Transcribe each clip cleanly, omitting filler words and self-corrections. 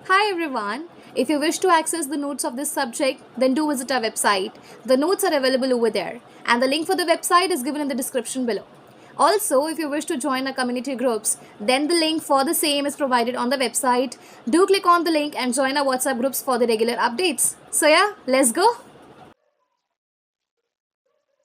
Hi everyone. If you wish to access the notes of this subject, then do visit our website. The notes are available over there, and the link for the website is given in the description below. Also, if you wish to join our community groups, then the link for the same is provided on the website. Do click on the link and join our WhatsApp groups for the regular updates. So, yeah, let's go.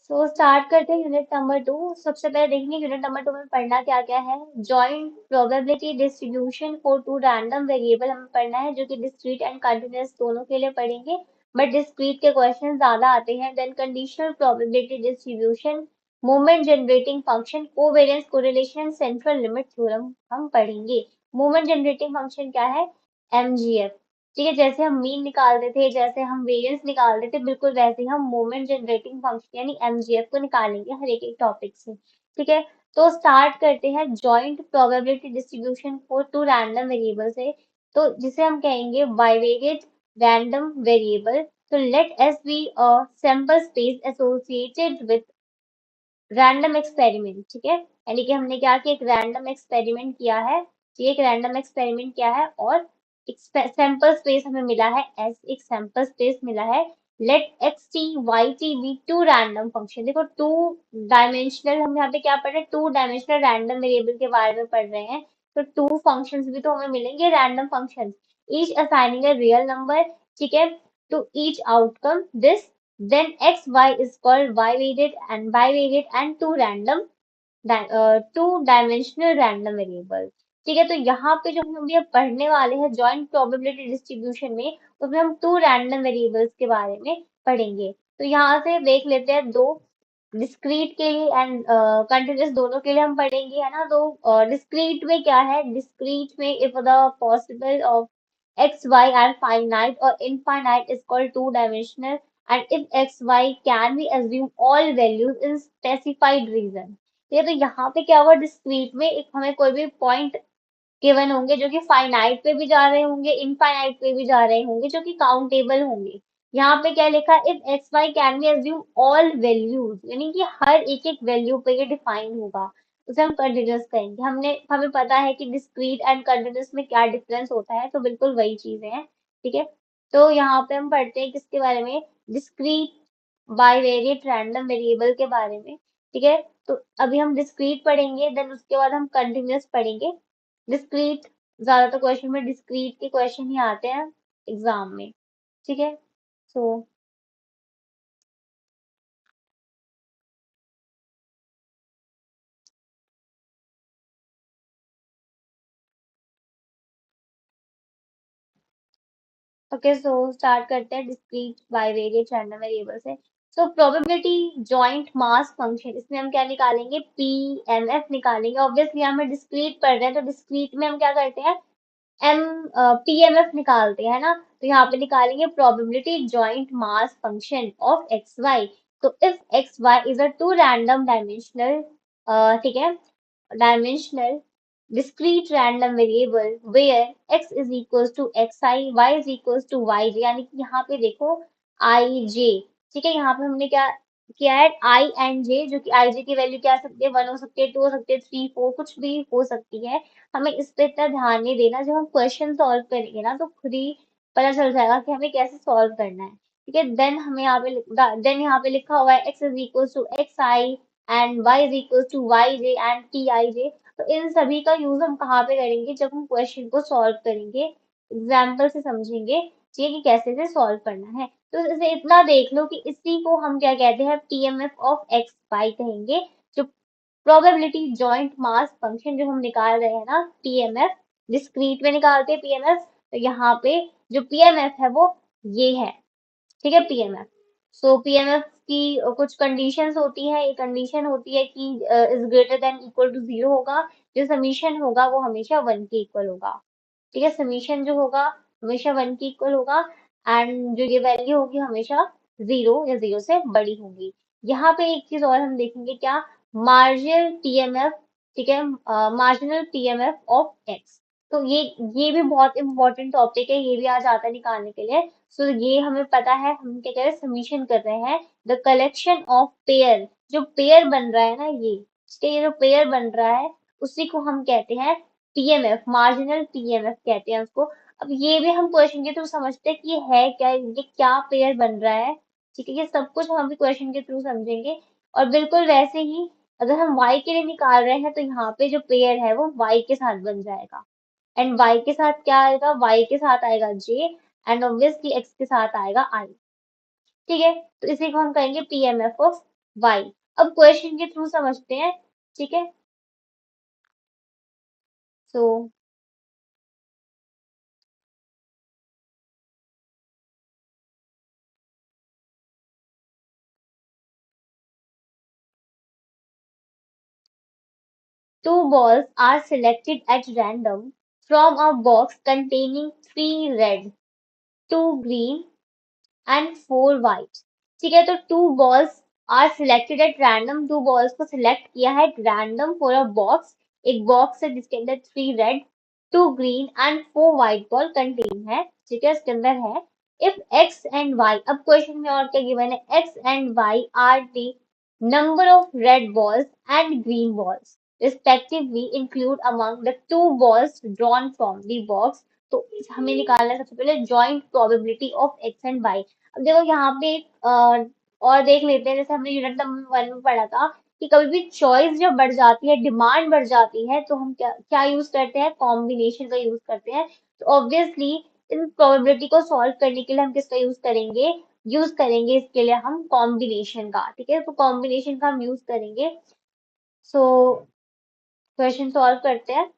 So start करते हैं unit number 2। सबसे पहले देखेंगे unit number 2 में पढ़ना क्या क्या है। Joint probability distribution for two random variable हमें पढ़ना है, जो कि डिस्क्रीट एंड कंटीन्यूअस दोनों के लिए पढ़ेंगे, बट डिस्क्रीट के क्वेश्चन ज्यादा आते हैं। Then conditional probability distribution, moment generating function, covariance correlation, central limit theorem हम पढ़ेंगे। मोमेंट जनरेटिंग फंक्शन क्या है? एमजीएफ। ठीक है, जैसे हम मीन निकालते थे, जैसे हम वेरिएंस निकालते थे, बिल्कुल वैसे ही हम मोमेंट जनरेटिंग फंक्शन यानी एमजीएफ को निकालेंगे हर एक एक टॉपिक से। ठीक है, तो स्टार्ट करते हैं joint probability distribution for two random variable से। तो जिसे हम कहेंगे बाइवेरिएट रैंडम वेरिएबल। तो let S be a sample space associated with random experiment. ठीक है, यानी कि हमने क्या किया, एक रैंडम एक्सपेरिमेंट किया है। ये एक रैंडम एक्सपेरिमेंट किया है और एक सैंपल स्पेस हमें मिला है, एस एक सैंपल स्पेस मिला है। Let X T Y T be two random function. देखो, टू डायमेंशनल, हम यहाँ पे क्या पढ़ रहे हैं, टू डायमेंशनल रैंडम वेरिएबल के बारे में पढ़ रहे हैं। तो टू फंक्शंस भी तो हमें मिलेंगे, random functions, each assigning a real number. ठीक है, to each outcome this, then xy is called bivariate and two dimensional random variable। ठीक है, तो यहाँ पे जो हम अभी अब पढ़ने वाले हैं जॉइंट प्रोबेबिलिटी डिस्ट्रीब्यूशन में, उसमें हम टू रैंडम वेरिएबल्स के बारे में पढ़ेंगे। तो यहाँ से देख लेते हैं, दो डिस्क्रीट के लिए एंड कंटिन्यूअस दोनों के लिए हम पढ़ेंगे, है ना। तो डिस्क्रीट में क्या है, डिस्क्रीट में if the possible of x y are finite और infinite is called two dimensional, and if xy can we assume all values in specified region। ये तो यहाँ पे क्या हुआ, डिस्क्रीट में एक हमें कोई भी पॉइंट गिवन होंगे जो कि फाइनाइट पे भी जा रहे होंगे, इनफाइनाइट पे भी जा रहे होंगे, जो कि काउंटेबल होंगे। यहाँ पे क्या लिखा है, if x Y can be assume all values, यानी कि हर एक एक वैल्यू पे ये डिफाइन होगा, उसे हम कंटिन्यूअस कहेंगे। हमें पता है कि डिस्क्रीट एंड कंटिन्यूअस में क्या डिफरेंस होता है, तो बिल्कुल वही चीजें हैं। ठीक है, तो यहाँ पे हम पढ़ते हैं किसके बारे में, डिस्क्रीट बाइवेरिएट रैंडम वेरिएबल के बारे में। ठीक है, तो अभी हम डिस्क्रीट पढ़ेंगे, देन उसके बाद हम कंटिन्यूअस पढ़ेंगे। डिस्क्रीट, ज्यादातर क्वेश्चन में डिस्क्रीट के क्वेश्चन ही आते हैं एग्जाम में। ठीक है, सो ओके, सो स्टार्ट करते हैं डिस्क्रीट बाइवेरिएट रैंडम वेरिएबल से। So probability joint mass function, इसमें हम क्या निकालेंगे, पी एम एफ निकालेंगे। ऑब्वियसली हमें डिस्क्रीट पढ़ रहे हैं, तो डिस्क्रीट में हम क्या करते हैं, एम पीएमएफ निकालते हैं ना। तो यहाँ पे निकालेंगे probability joint mass function of x y. तो if x Y is a two random dimensional, ठीक है, dimensional discrete random variable where x is equals to xi, y is equals to yj, यानी कि यहाँ पे देखो ij। ठीक है, यहाँ पे हमने क्या किया है, i एंड j, जो कि ij की वैल्यू क्या आ सकती है, 1 हो सकती है, 2 हो सकती है, 3 4 कुछ भी हो सकती है। हमें इस पे इतना ध्यान नहीं देना, जब हम क्वेश्चन सॉल्व करेंगे ना तो खुद ही पता चल जाएगा कि हमें कैसे सॉल्व करना है। ठीक है, देन यहाँ पे लिखा हुआ है x is equals to xi and y is equals to yj and tij। तो इन सभी का यूज हम कहाँ पे करेंगे, जब हम क्वेश्चन को सॉल्व करेंगे, एग्जाम्पल से समझेंगे ये कि कैसे इसे सॉल्व करना है। तो इसे इतना देख लो कि इसी को हम क्या कहते हैं, टीएमएफ ऑफ एक्स वाई कहेंगे। जो प्रोबेबिलिटी जॉइंट मास फंक्शन जो हम निकाल रहे हैं ना, पीएमएफ, डिस्क्रीट में निकालते हैं पीएमएफ, तो यहाँ पे जो पीएमएफ है वो ये है। ठीक है, पीएमएफ। सो पीएमएफ की कुछ कंडीशंस होती है, एक कंडीशन होती है कि is greater than equal to 0 होगा, जो समीशन होगा वो हमेशा 1 के इक्वल होगा। ठीक है, समीशन जो होगा हमेशा 1 के इक्वल होगा, एंड जो ये वैल्यू होगी हमेशा 0 या 0 से बड़ी होगी। यहाँ पे एक चीज और हम देखेंगे, क्या, मार्जिनल टीएमएफ। ठीक है, मार्जिनल टीएमएफ ऑफ एक्स। तो ये भी बहुत इंपॉर्टेंट टॉपिक है, ये भी आ जाता है निकालने के लिए। सो ये हमें पता है, हम क्या कह रहे हैं, समीशन कर रहे हैं द कलेक्शन ऑफ पेयर। जो पेयर बन रहा है ना, ये ठीक है, ये जो पेयर बन रहा है उसी को हम कहते हैं टीएमएफ, मार्जिनल टीएमएफ कहते हैं उसको। अब ये भी हम क्वेश्चन के थ्रू समझते हैं कि ये है क्या, ये क्या पेयर बन रहा है। ठीक है, ये सब कुछ हम भी क्वेश्चन के थ्रू समझेंगे। और बिल्कुल वैसे ही अगर हम y के लिए निकाल रहे हैं तो यहाँ पे जो पेयर है वो y के साथ बन जाएगा। एंड y के साथ क्या आएगा, y के साथ आएगा j, एंड ऑब्वियसली x के साथ आएगा i। ठीक है, तो इसी को हम कहेंगे पीएमएफ ऑफ y। अब क्वेश्चन के थ्रू समझते हैं। ठीक है, सो two balls are selected at random from a box containing three red, two green and four white। ठीक है, तो two balls are selected at random, two balls को select किया है at random for a box, एक box है जिसके अंदर three red, two green and four white ball contain है। ठीक है, इसके अंदर है if x and y। अब क्वेश्चन में और क्या गिवन है, x and y are the number of red balls and green balls respectively include among the two balls drawn from the box। तो हमें निकालना है सबसे पहले joint probability of x and y। अब देखो यहाँ पे और देख लेते हैं, जैसे हमने यूनिट नंबर 1 में पढ़ा था कि कभी भी चॉइस जब बढ़ जाती है, डिमांड बढ़ जाती है, तो हम क्या क्या यूज करते हैं, कॉम्बिनेशन का यूज करते हैं। तो ऑब्वियसली इन प्रोबेबिलिटी को सॉल्व करने के लिए हम किसका यूज करेंगे इसके लिए हम कॉम्बिनेशन का। ठीक है, तो कॉम्बिनेशन का हम यूज करेंगे। सो क्वेश्चन सॉल्व करते हैं।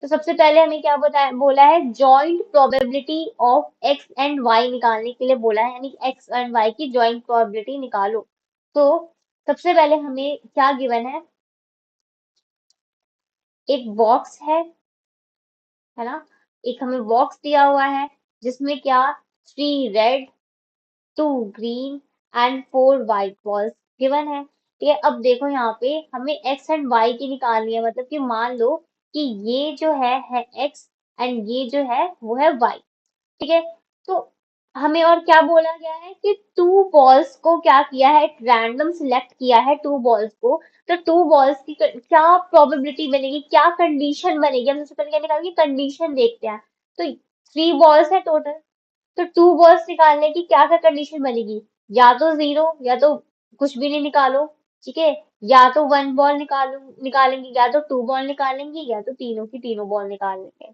तो सबसे पहले हमें क्या बताया, बोला है joint probability of x and Y निकालने के लिए बोला है, यानी एक्स एंड वाई की जॉइंट प्रोबेबिलिटी निकालो। तो सबसे पहले हमें क्या गिवन है, एक बॉक्स है ना, एक हमें बॉक्स दिया हुआ है जिसमें क्या, three red, two green and four white balls given है। ठीक है, अब देखो यहाँ पे हमें एक्स एंड वाई की निकालनी है, मतलब कि मान लो कि ये जो है एक्स एंड ये जो है वो है वाई। ठीक है, तो हमें और क्या बोला गया है कि टू बॉल्स को क्या किया है, रैंडम सिलेक्ट किया है टू बॉल्स को। तो टू बॉल्स की क्या प्रोबेबिलिटी बनेगी, क्या कंडीशन बनेगी, हम सबसे पहले क्या निकालेंगे, कंडीशन देखते हैं। तो थ्री बॉल्स है टोटल, तो टू बॉल्स निकालने की क्या क्या कंडीशन बनेगी, या तो जीरो, या तो कुछ भी नहीं निकालो। ठीक है, या तो वन बॉल निकालेंगे, या तो टू बॉल निकालेंगे, या तो तीनों की तीनों बॉल निकाल लेंगे।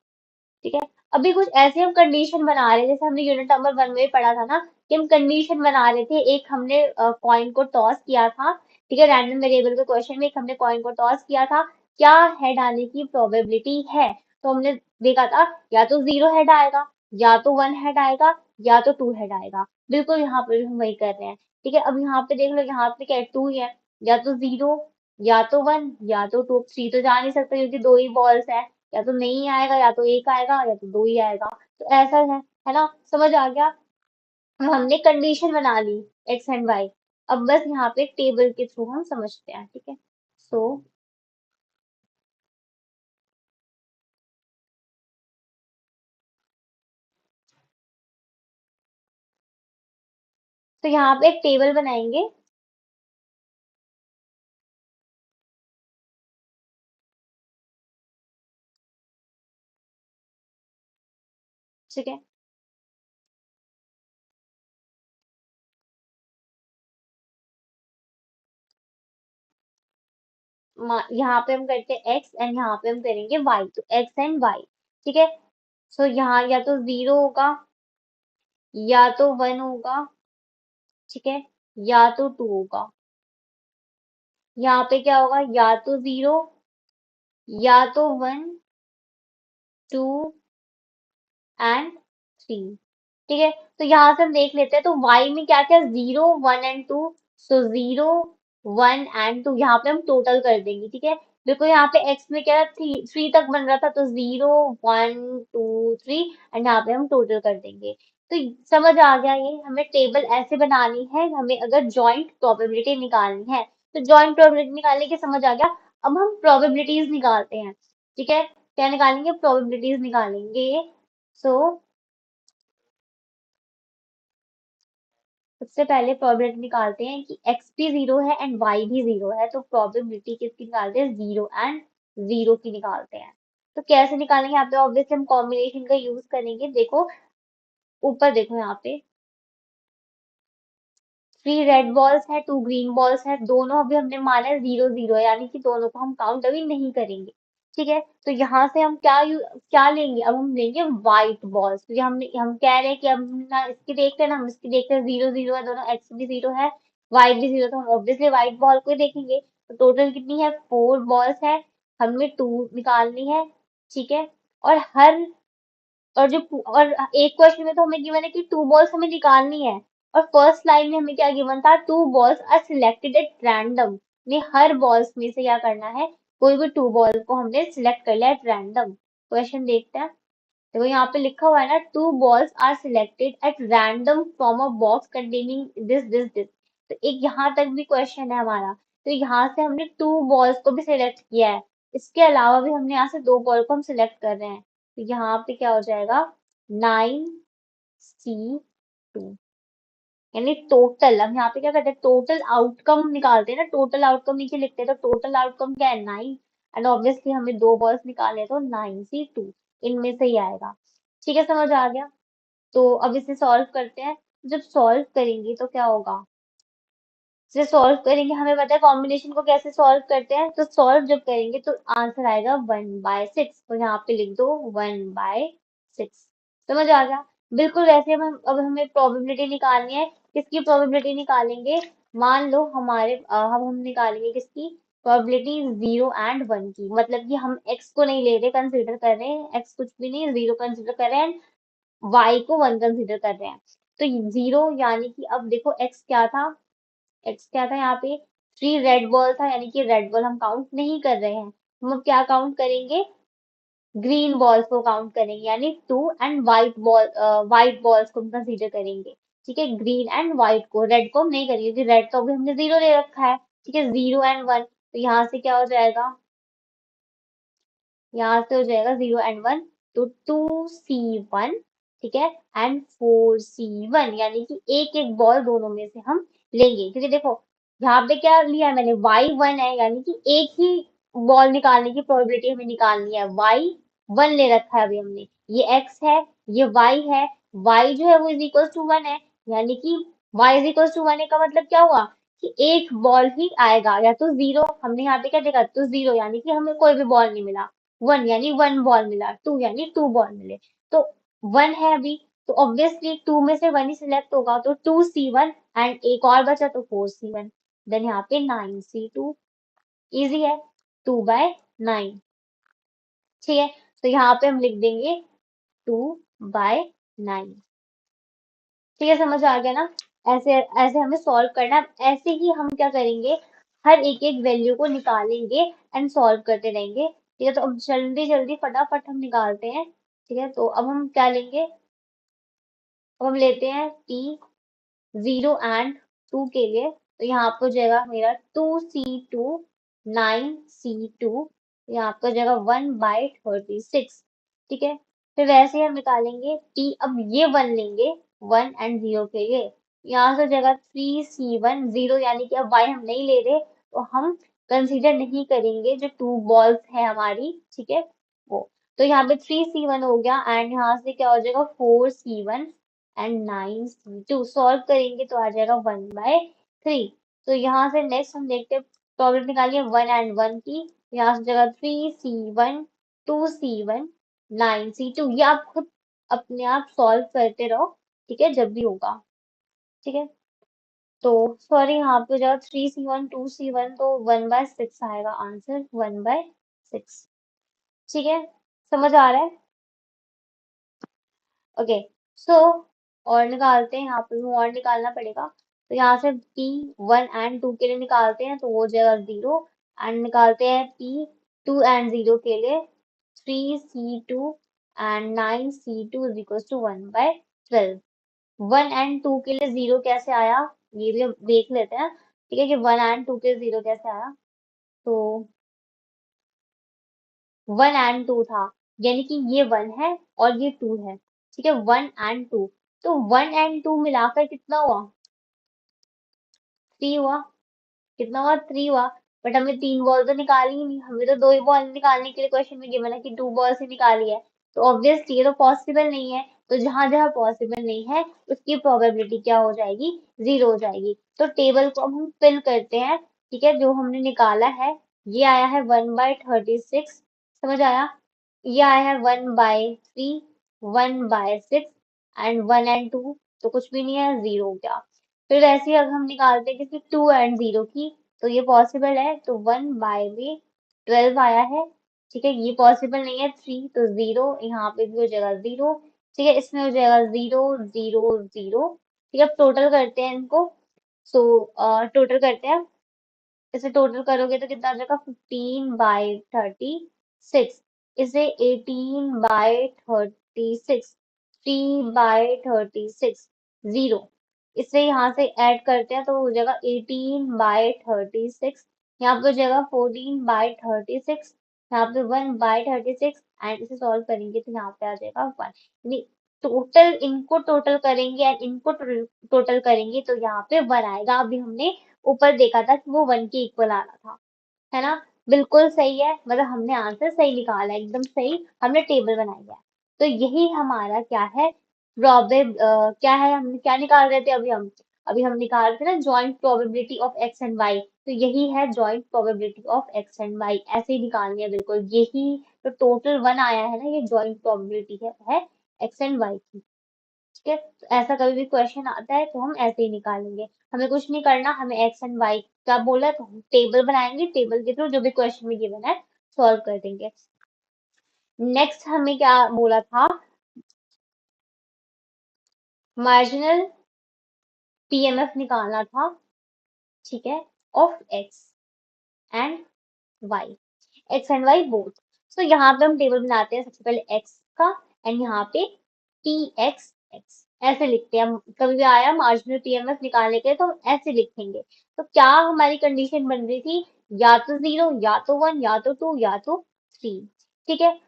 ठीक है, अभी कुछ ऐसे हम कंडीशन बना रहे हैं, जैसे हमने यूनिट नंबर 1 में पढ़ा था ना कि हम कंडीशन बना रहे थे। एक हमने कॉइन को टॉस किया था। ठीक है, रैंडम वेरिएबल के क्वेश्चन में एक हमने कॉइन को टॉस किया था, क्या हेड आने की प्रोबेबिलिटी है। तो हमने देखा था या तो जीरो हेड आएगा, या तो वन हेड आएगा, या तो टू हेड आएगा। बिल्कुल यहाँ पे भी हम वही कर रहे हैं। ठीक है, अब यहाँ पे देख लो, यहाँ पे क्या है, टू ही है, या तो जीरो, या तो वन, या तो टू। थ्री तो जा नहीं सकता क्योंकि दो ही बॉल्स है, या तो नहीं आएगा, या तो एक आएगा, या तो दो ही आएगा। तो ऐसा है ना, समझ आ गया। अब हमने कंडीशन बना ली एक्स एंड वाई। अब बस यहाँ पे टेबल के थ्रू हम समझते हैं। ठीक है, सो तो यहाँ पे एक टेबल बनाएंगे। ठीक है, यहाँ पे हम करते हैं एक्स एंड यहाँ पे हम करेंगे वाई, तो एक्स एंड वाई। ठीक है, सो यहाँ या तो जीरो होगा, या तो वन होगा, ठीक है, या तो टू होगा। यहाँ पे क्या होगा, या तो जीरो, या तो वन, टू एंड थ्री। ठीक है, तो यहाँ से हम देख लेते हैं, तो y में क्या क्या, zero one and two. So zero one and two यहाँ पे हम टोटल कर देंगे। ठीक है, देखो यहाँ पे x में क्या थ्री थ्री तक बन रहा था, तो zero one two three, and यहाँ पे हम टोटल कर देंगे। तो समझ आ गया, ये हमें टेबल ऐसे बनानी है हमें अगर जॉइंट प्रोबेबिलिटी निकालनी है। तो जॉइंट प्रोबेबिलिटी निकालने के समझ आ गया। अब हम प्रोबेबिलिटीज निकालते हैं। ठीक है, क्या निकालेंगे, प्रोबेबिलिटीज निकालेंगे। सो सबसे पहले प्रोबेबिलिटी निकालते हैं कि x भी जीरो है एंड y भी जीरो है, तो प्रोबेबिलिटी किसकी निकालते हैं, जीरो एंड जीरो की निकालते हैं। तो कैसे निकालेंगे? यहाँ पे ऑब्वियसली हम कॉम्बिनेशन का यूज करेंगे। देखो ऊपर देखो यहाँ पे 3 रेड बॉल्स है, 2 ग्रीन बॉल्स है, दोनों अभी हमने माना है 0 0 है, यानी कि दोनों को हम काउंट अभी नहीं करेंगे। ठीक है, तो यहाँ से हम क्या लेंगे? अब हम लेंगे व्हाइट बॉल्स। तो ये हम कह रहे हैं कि अब ना इसकी देखते हैं ना हम इसकी देखते हैं, 0 0 है दोनों, एक्स भी 0 है, वाई भी 0, तो हम ऑब्वियसली व्हाइट बॉल को ही देखेंगे। तो टोटल कितनी है? 4 बॉल्स है, हमें 2 निकालनी है। ठीक है, और हर और एक क्वेश्चन में तो हमें गिवन है कि 2 बॉल्स हमें निकालनी है, और फर्स्ट लाइन में हमें क्या गिवन था? 2 balls are selected at random. ने हर बॉल्स में से क्या करना है? कोई भी 2 बॉल को हमने सिलेक्ट कर लिया एट रैंडम। क्वेश्चन देखते हैं। देखो यहाँ पे लिखा हुआ है ना, 2 balls are selected at random from a box containing this. तो एक यहाँ तक भी क्वेश्चन है हमारा। तो यहाँ से हमने 2 बॉल्स को भी सिलेक्ट किया है, इसके अलावा भी हमने यहाँ से 2 बॉल को हम सिलेक्ट कर रहे हैं। तो यहाँ पे क्या हो जाएगा? 9C2, यानी टोटल। हम यहाँ पे क्या करते हैं? टोटल आउटकम निकालते हैं ना, टोटल आउटकम नीचे लिखते हैं। तो टोटल आउटकम क्या है? 9, एंड ऑब्वियसली हमें 2 बॉल्स निकालने हैं, तो 9C2 इनमें से ही आएगा। ठीक है, समझ आ गया? तो अब इसे सॉल्व करते हैं। जब सॉल्व करेंगे तो क्या होगा? इसे सॉल्व करेंगे, हमें पता है कॉम्बिनेशन को कैसे सॉल्व करते हैं। तो सॉल्व जब करेंगे तो आंसर आएगा 1/6। तो यहाँ पे लिख दो 1/6। समझ आ गया? बिल्कुल वैसे अब हमें प्रोबेबिलिटी निकालनी है। किसकी प्रोबेबिलिटी निकालेंगे? मान लो हम निकालेंगे किसकी प्रोबेबिलिटी? 0 और 1 की। मतलब कि हम एक्स को नहीं ले रहे, कंसिडर कर रहे हैं, एक्स कुछ भी नहीं, 0 कंसिडर कर रहे हैं, वाई को 1 कंसिडर कर रहे हैं। तो 0 यानी कि अब देखो एक्स क्या था यहाँ पे? 3 रेड बॉल था, यानी कि रेड बॉल हम काउंट नहीं कर रहे हैं। हम अब क्या काउंट करेंगे? ग्रीन बॉल्स को काउंट करेंगे, यानी 2, एंड व्हाइट बॉल्स को हम कंसीडर करेंगे। ठीक है, ग्रीन एंड व्हाइट को, रेड को हम नहीं करेंगे क्योंकि रेड तो अभी हमने 0 ले रखा है। ठीक है, 0 और 1। तो यहाँ से क्या हो जाएगा? यहाँ से हो जाएगा 0 और 1, तो 2C1। ठीक है, एंड 4C1, यानी कि एक एक बॉल दोनों में से हम लेंगे। क्योंकि देखो यहाँ पे क्या लिया है मैंने? Y1 है, यानी कि एक ही बॉल निकालने की प्रोबेबिलिटी हमें निकालनी है। Y1 ले रखा है अभी हमने, ये X है, ये Y है। Y जो है वो इज इक्वल टू 1 है, यानी कि Y इज इक्वल टू 1 का मतलब क्या हुआ? कि एक बॉल ही आएगा, या तो 0, हमने यहाँ पे क्या देखा? तो 0 यानी कि हमें कोई भी बॉल नहीं मिला, 1 यानी 1 बॉल मिला, 2 यानी 2 बॉल मिले। तो 1 है अभी, तो ऑब्वियसली 2 में से 1 ही सिलेक्ट होगा, तो 2C1, एंड एक और बचा तो 4C1। देन यहाँ पे 9C2। इजी है, 2/9। ठीक है, तो यहाँ पे हम लिख देंगे 2/9। ठीक है, समझ आ गया ना? ऐसे ऐसे हमें सॉल्व करना है। ऐसे ही हम क्या करेंगे? हर एक एक वैल्यू को निकालेंगे एंड सॉल्व करते रहेंगे। ठीक है, तो अब जल्दी जल्दी फटाफट हम निकालते हैं। ठीक है, तो अब हम क्या लेंगे? अब हम लेते हैं टी 0 और 2 के लिए। तो यहाँ पे हो जाएगा मेरा 2C2, 9C2, यहाँ पे हो जाएगा 1/36। ठीक है, फिर वैसे ही हम निकालेंगे टी। अब ये 1 लेंगे 1 और 0 के लिए, यहाँ से हो जाएगा 3C1, 0 यानी कि अब y हम नहीं ले रहे, तो हम कंसीडर नहीं करेंगे जो 2 बॉल्स है हमारी। ठीक है, वो, तो यहाँ पे 3C1 हो गया, एंड यहाँ से क्या हो जाएगा? 4C1 and 9C2। सॉल्व करेंगे तो आ जाएगा 1/3। तो यहाँ से नेक्स्ट हम देखते हैं, प्रॉब्लम निकालिए 1 और 1 की। यहाँ से जगह 3C1, 2C1, 9C2। ये आप खुद अपने आप सॉल्व करते रहो। ठीक है, जब भी होगा। ठीक है, तो सॉरी यहाँ पे जगह 3C1, 2C1, तो 1/6 आएगा आंसर, 1/6। ठीक है, समझ आ रहा है? ओके, सो और निकालते हैं, यहाँ पे भी और निकालना पड़ेगा। तो यहाँ से पी 1 और 2 के लिए निकालते हैं, तो वो हो जाएगा 0, एंड निकालते हैं पी 2 और 0 के लिए, 3C2 and 9C2 is equal to 1/12। 1 और 2 के लिए 0 कैसे आया, ये भी हम देख लेते हैं। ठीक है, कि 1 और 2 के लिए 0 कैसे आया? तो 1 और 2 था, यानी कि ये 1 है और ये 2 है। ठीक है, 1 और 2, तो 1 और 2 मिलाकर कितना हुआ? 3 हुआ। कितना हुआ? 3 हुआ। बट हमें 3 बॉल तो निकाली ही नहीं, हमें तो 2 ही बॉल निकालने के लिए क्वेश्चन में गिवन है कि 2 बॉल्स ही निकाली है। तो ऑब्वियसली ये तो पॉसिबल नहीं है। तो जहां जहां पॉसिबल नहीं है उसकी प्रोबेबिलिटी क्या हो जाएगी, 0 हो जाएगी। तो टेबल को अब हम फिल करते हैं। ठीक है, जो हमने निकाला है ये आया है 1/36, समझ आया। ये आया है 1/3, 1/6 एंड 1 और 2 तो कुछ भी नहीं है, 0 हो गया। फिर वैसे ही अगर हम निकालते हैं किसी 2 और 0 की, तो ये पॉसिबल है। तो 1/12 आया है। ठीक है, ये पॉसिबल नहीं है, 3 तो 0, यहाँ पे भी हो जाएगा 0। ठीक है, इसमें हो जाएगा 0 0 0। ठीक है, अब टोटल करते हैं इनको। सो टोटल करते हैं। इसे टोटल करोगे तो कितना आ जाएगा, 15/36। इसे 18/36, 3/36, 0। इसे यहाँ से ऐड करते हैं तो हो जाएगा 18/36। यहाँ पे हो जाएगा 14/36। यहाँ पे 1/36 एंड इसे सॉल्व करेंगे तो यहाँ पे आ जाएगा 1। यानी टोटल, इनको टोटल करेंगे एंड इनको टोटल करेंगे तो यहाँ पे 1 आएगा। अभी हमने ऊपर देखा था कि वो 1 के इक्वल आ रहा था, है ना। बिल्कुल सही है, मतलब हमने आंसर सही निकाला है, एकदम सही हमने टेबल बनाई है। तो यही हमारा क्या है, क्या है, हम क्या निकाल रहे थे अभी हम निकाल रहे थे ना joint probability of x and Y. तो यही है joint probability of x and Y, ऐसे ही निकालनी है बिल्कुल। यही तो टोटल 1 आया है ना, ये जॉइंट प्रोबेबिलिटी है एक्स एंड वाई की। ठीक है, तो ऐसा कभी भी क्वेश्चन आता है तो हम ऐसे ही निकालेंगे। हमें कुछ नहीं करना, हमें एक्स एंड वाई का बोला है तो हम टेबल बनाएंगे, टेबल के थ्रू जो भी क्वेश्चन में गिवन है सॉल्व कर देंगे। नेक्स्ट हमें क्या बोला था, मार्जिनल पीएमएफ निकालना था। ठीक है, of x and y, x and y both. So यहाँ पे हम टेबल बनाते हैं, सबसे पहले एक्स का एंड यहाँ पे पी एक्स एक्स ऐसे लिखते हैं हम। कभी भी आया मार्जिनल पीएमएफ निकालने के लिए तो हम ऐसे लिखेंगे। तो क्या हमारी कंडीशन बन रही थी, या तो 0 या तो 1 या तो 2 या तो 3। ठीक है,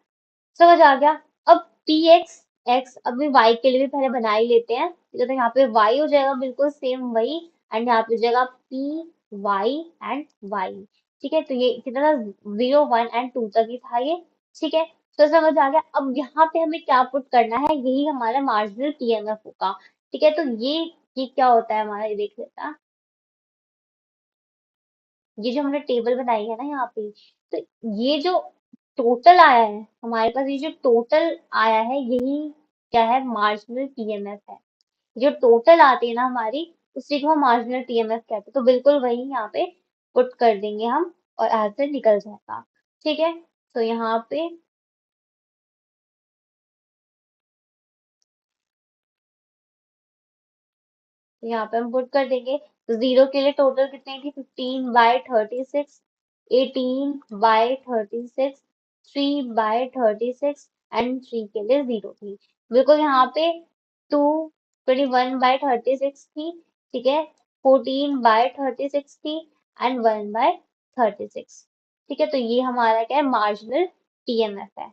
समझ आ गया। अब पी एक्स एक्स अभी वाई के लिए भी पहले बना ही लेते हैं। ठीक है, तो यहाँ पे वाई हो जाएगा बिल्कुल सेम वही, एंड यहाँ पे हो जाएगा पी वाई एंड वाई। ठीक है, तो ये कितना था, 0 1 एंड 2 तक ही था ये। ठीक है, तो समझ आ गया। अब यहाँ पे हमें क्या पुट करना है, यही हमारा मार्जिनल पीएमएफ होगा। ठीक है, तो ये क्या होता है हमारा, ये देख लेता है। ये जो हमने टेबल बनाई है ना यहाँ पे, तो ये जो टोटल आया है हमारे पास, ये जो टोटल आया है यही क्या है, मार्जिनल पीएमएफ है। जो टोटल आती है ना हमारी, उसी को हम मार्जिनल पीएमएफ कहते हैं। तो बिल्कुल वही यहाँ पे पुट कर देंगे हम और आंसर निकल जाएगा। ठीक है, तो यहाँ पे हम पुट कर देंगे। तो 0 के लिए टोटल कितनी थी, 15/36, 18/36, 3/36 एंड 3 के लिए 0 थी। बिल्कुल यहाँ पे 21/36 थी। ठीक है, 14/36 थी एंड 1/36। ठीक है, तो ये हमारा क्या है, मार्जिनल टीएमएफ है।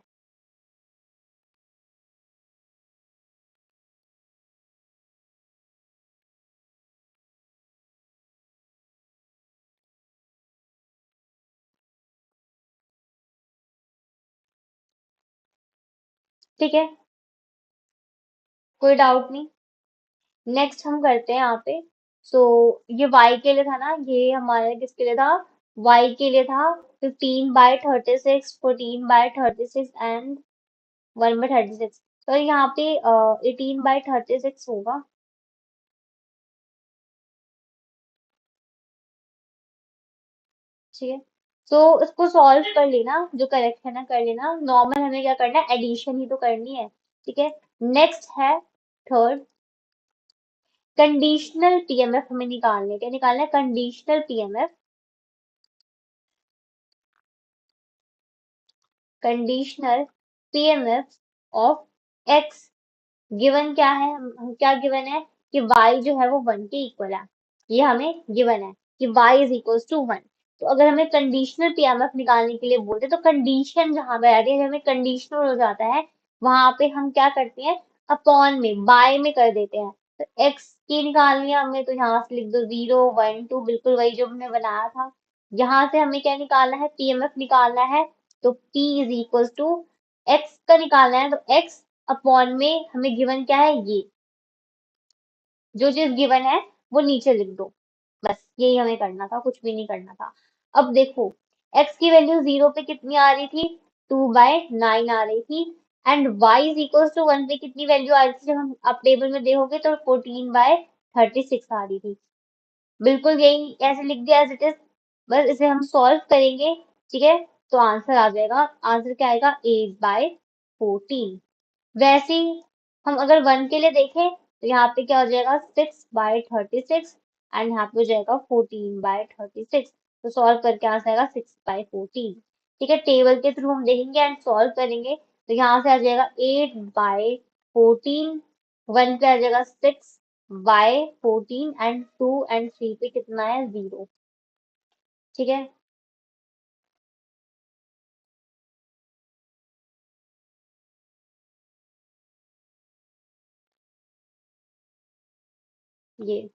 ठीक है, कोई डाउट नहीं। नेक्स्ट हम करते हैं यहाँ पे। सो ये y के लिए था ना, ये हमारे किसके लिए था, y के लिए था 15/36, 14/36 एंड 1/36। तो यहाँ पे 18/36 होगा। ठीक है, तो इसको सॉल्व कर लेना, जो करेक्शन है कर लेना। नॉर्मल हमें क्या करना है, एडिशन ही तो करनी है। ठीक है, नेक्स्ट है थर्ड, कंडीशनल पीएमएफ हमें निकालने, क्या निकालना है, conditional PMF. Conditional PMF of x, given क्या है, क्या गिवन है कि y जो है वो 1 के इक्वल है। ये हमें गिवन है कि y इज इक्वल टू 1। तो अगर हमें कंडीशनल पीएमएफ निकालने के लिए बोलते तो कंडीशन जहां पे आती है, जब हमें कंडीशनल हो जाता है वहां पे हम क्या करते हैं, अपॉन में बाय में कर देते हैं। तो x की निकालनी है हमें, तो यहाँ से लिख दो 0 1 2, बिल्कुल वही जो हमने बनाया था। यहाँ से हमें क्या निकालना है, पीएमएफ निकालना है। तो P is equal to X का निकालना है, तो एक्स अपॉन में हमें गिवन क्या है, ये जो चीज गिवन है वो नीचे लिख दो। बस यही हमें करना था, कुछ भी नहीं करना था। अब देखो, x की वैल्यू 0 पे कितनी आ रही थी, 2/9 आ रही थी। And y is equal to 1 पे कितनी वैल्यू आ रही थी, जब हम आप टेबल में देखोगे तो 14/36 आ रही थी। बिल्कुल यही ऐसे लिख दिया एज इट इज। बस इसे हम सॉल्व करेंगे, ठीक है, तो आंसर आ जाएगा। आंसर क्या आएगा, 8/14। वैसे ही हम अगर 1 के लिए देखें तो यहाँ पे क्या हो जाएगा, 6/36 एंड यहाँ पे हो जाएगा 14/36। तो सॉल्व करके आंसर आएगा 6/14। ठीक है, टेबल के थ्रू हम देखेंगे एंड सॉल्व करेंगे, तो यहाँ से आ जाएगा 8/14। 1 पे आ जाएगा 6/14 एंड 2 एंड 3 पे कितना है, 0। ठीक है, ये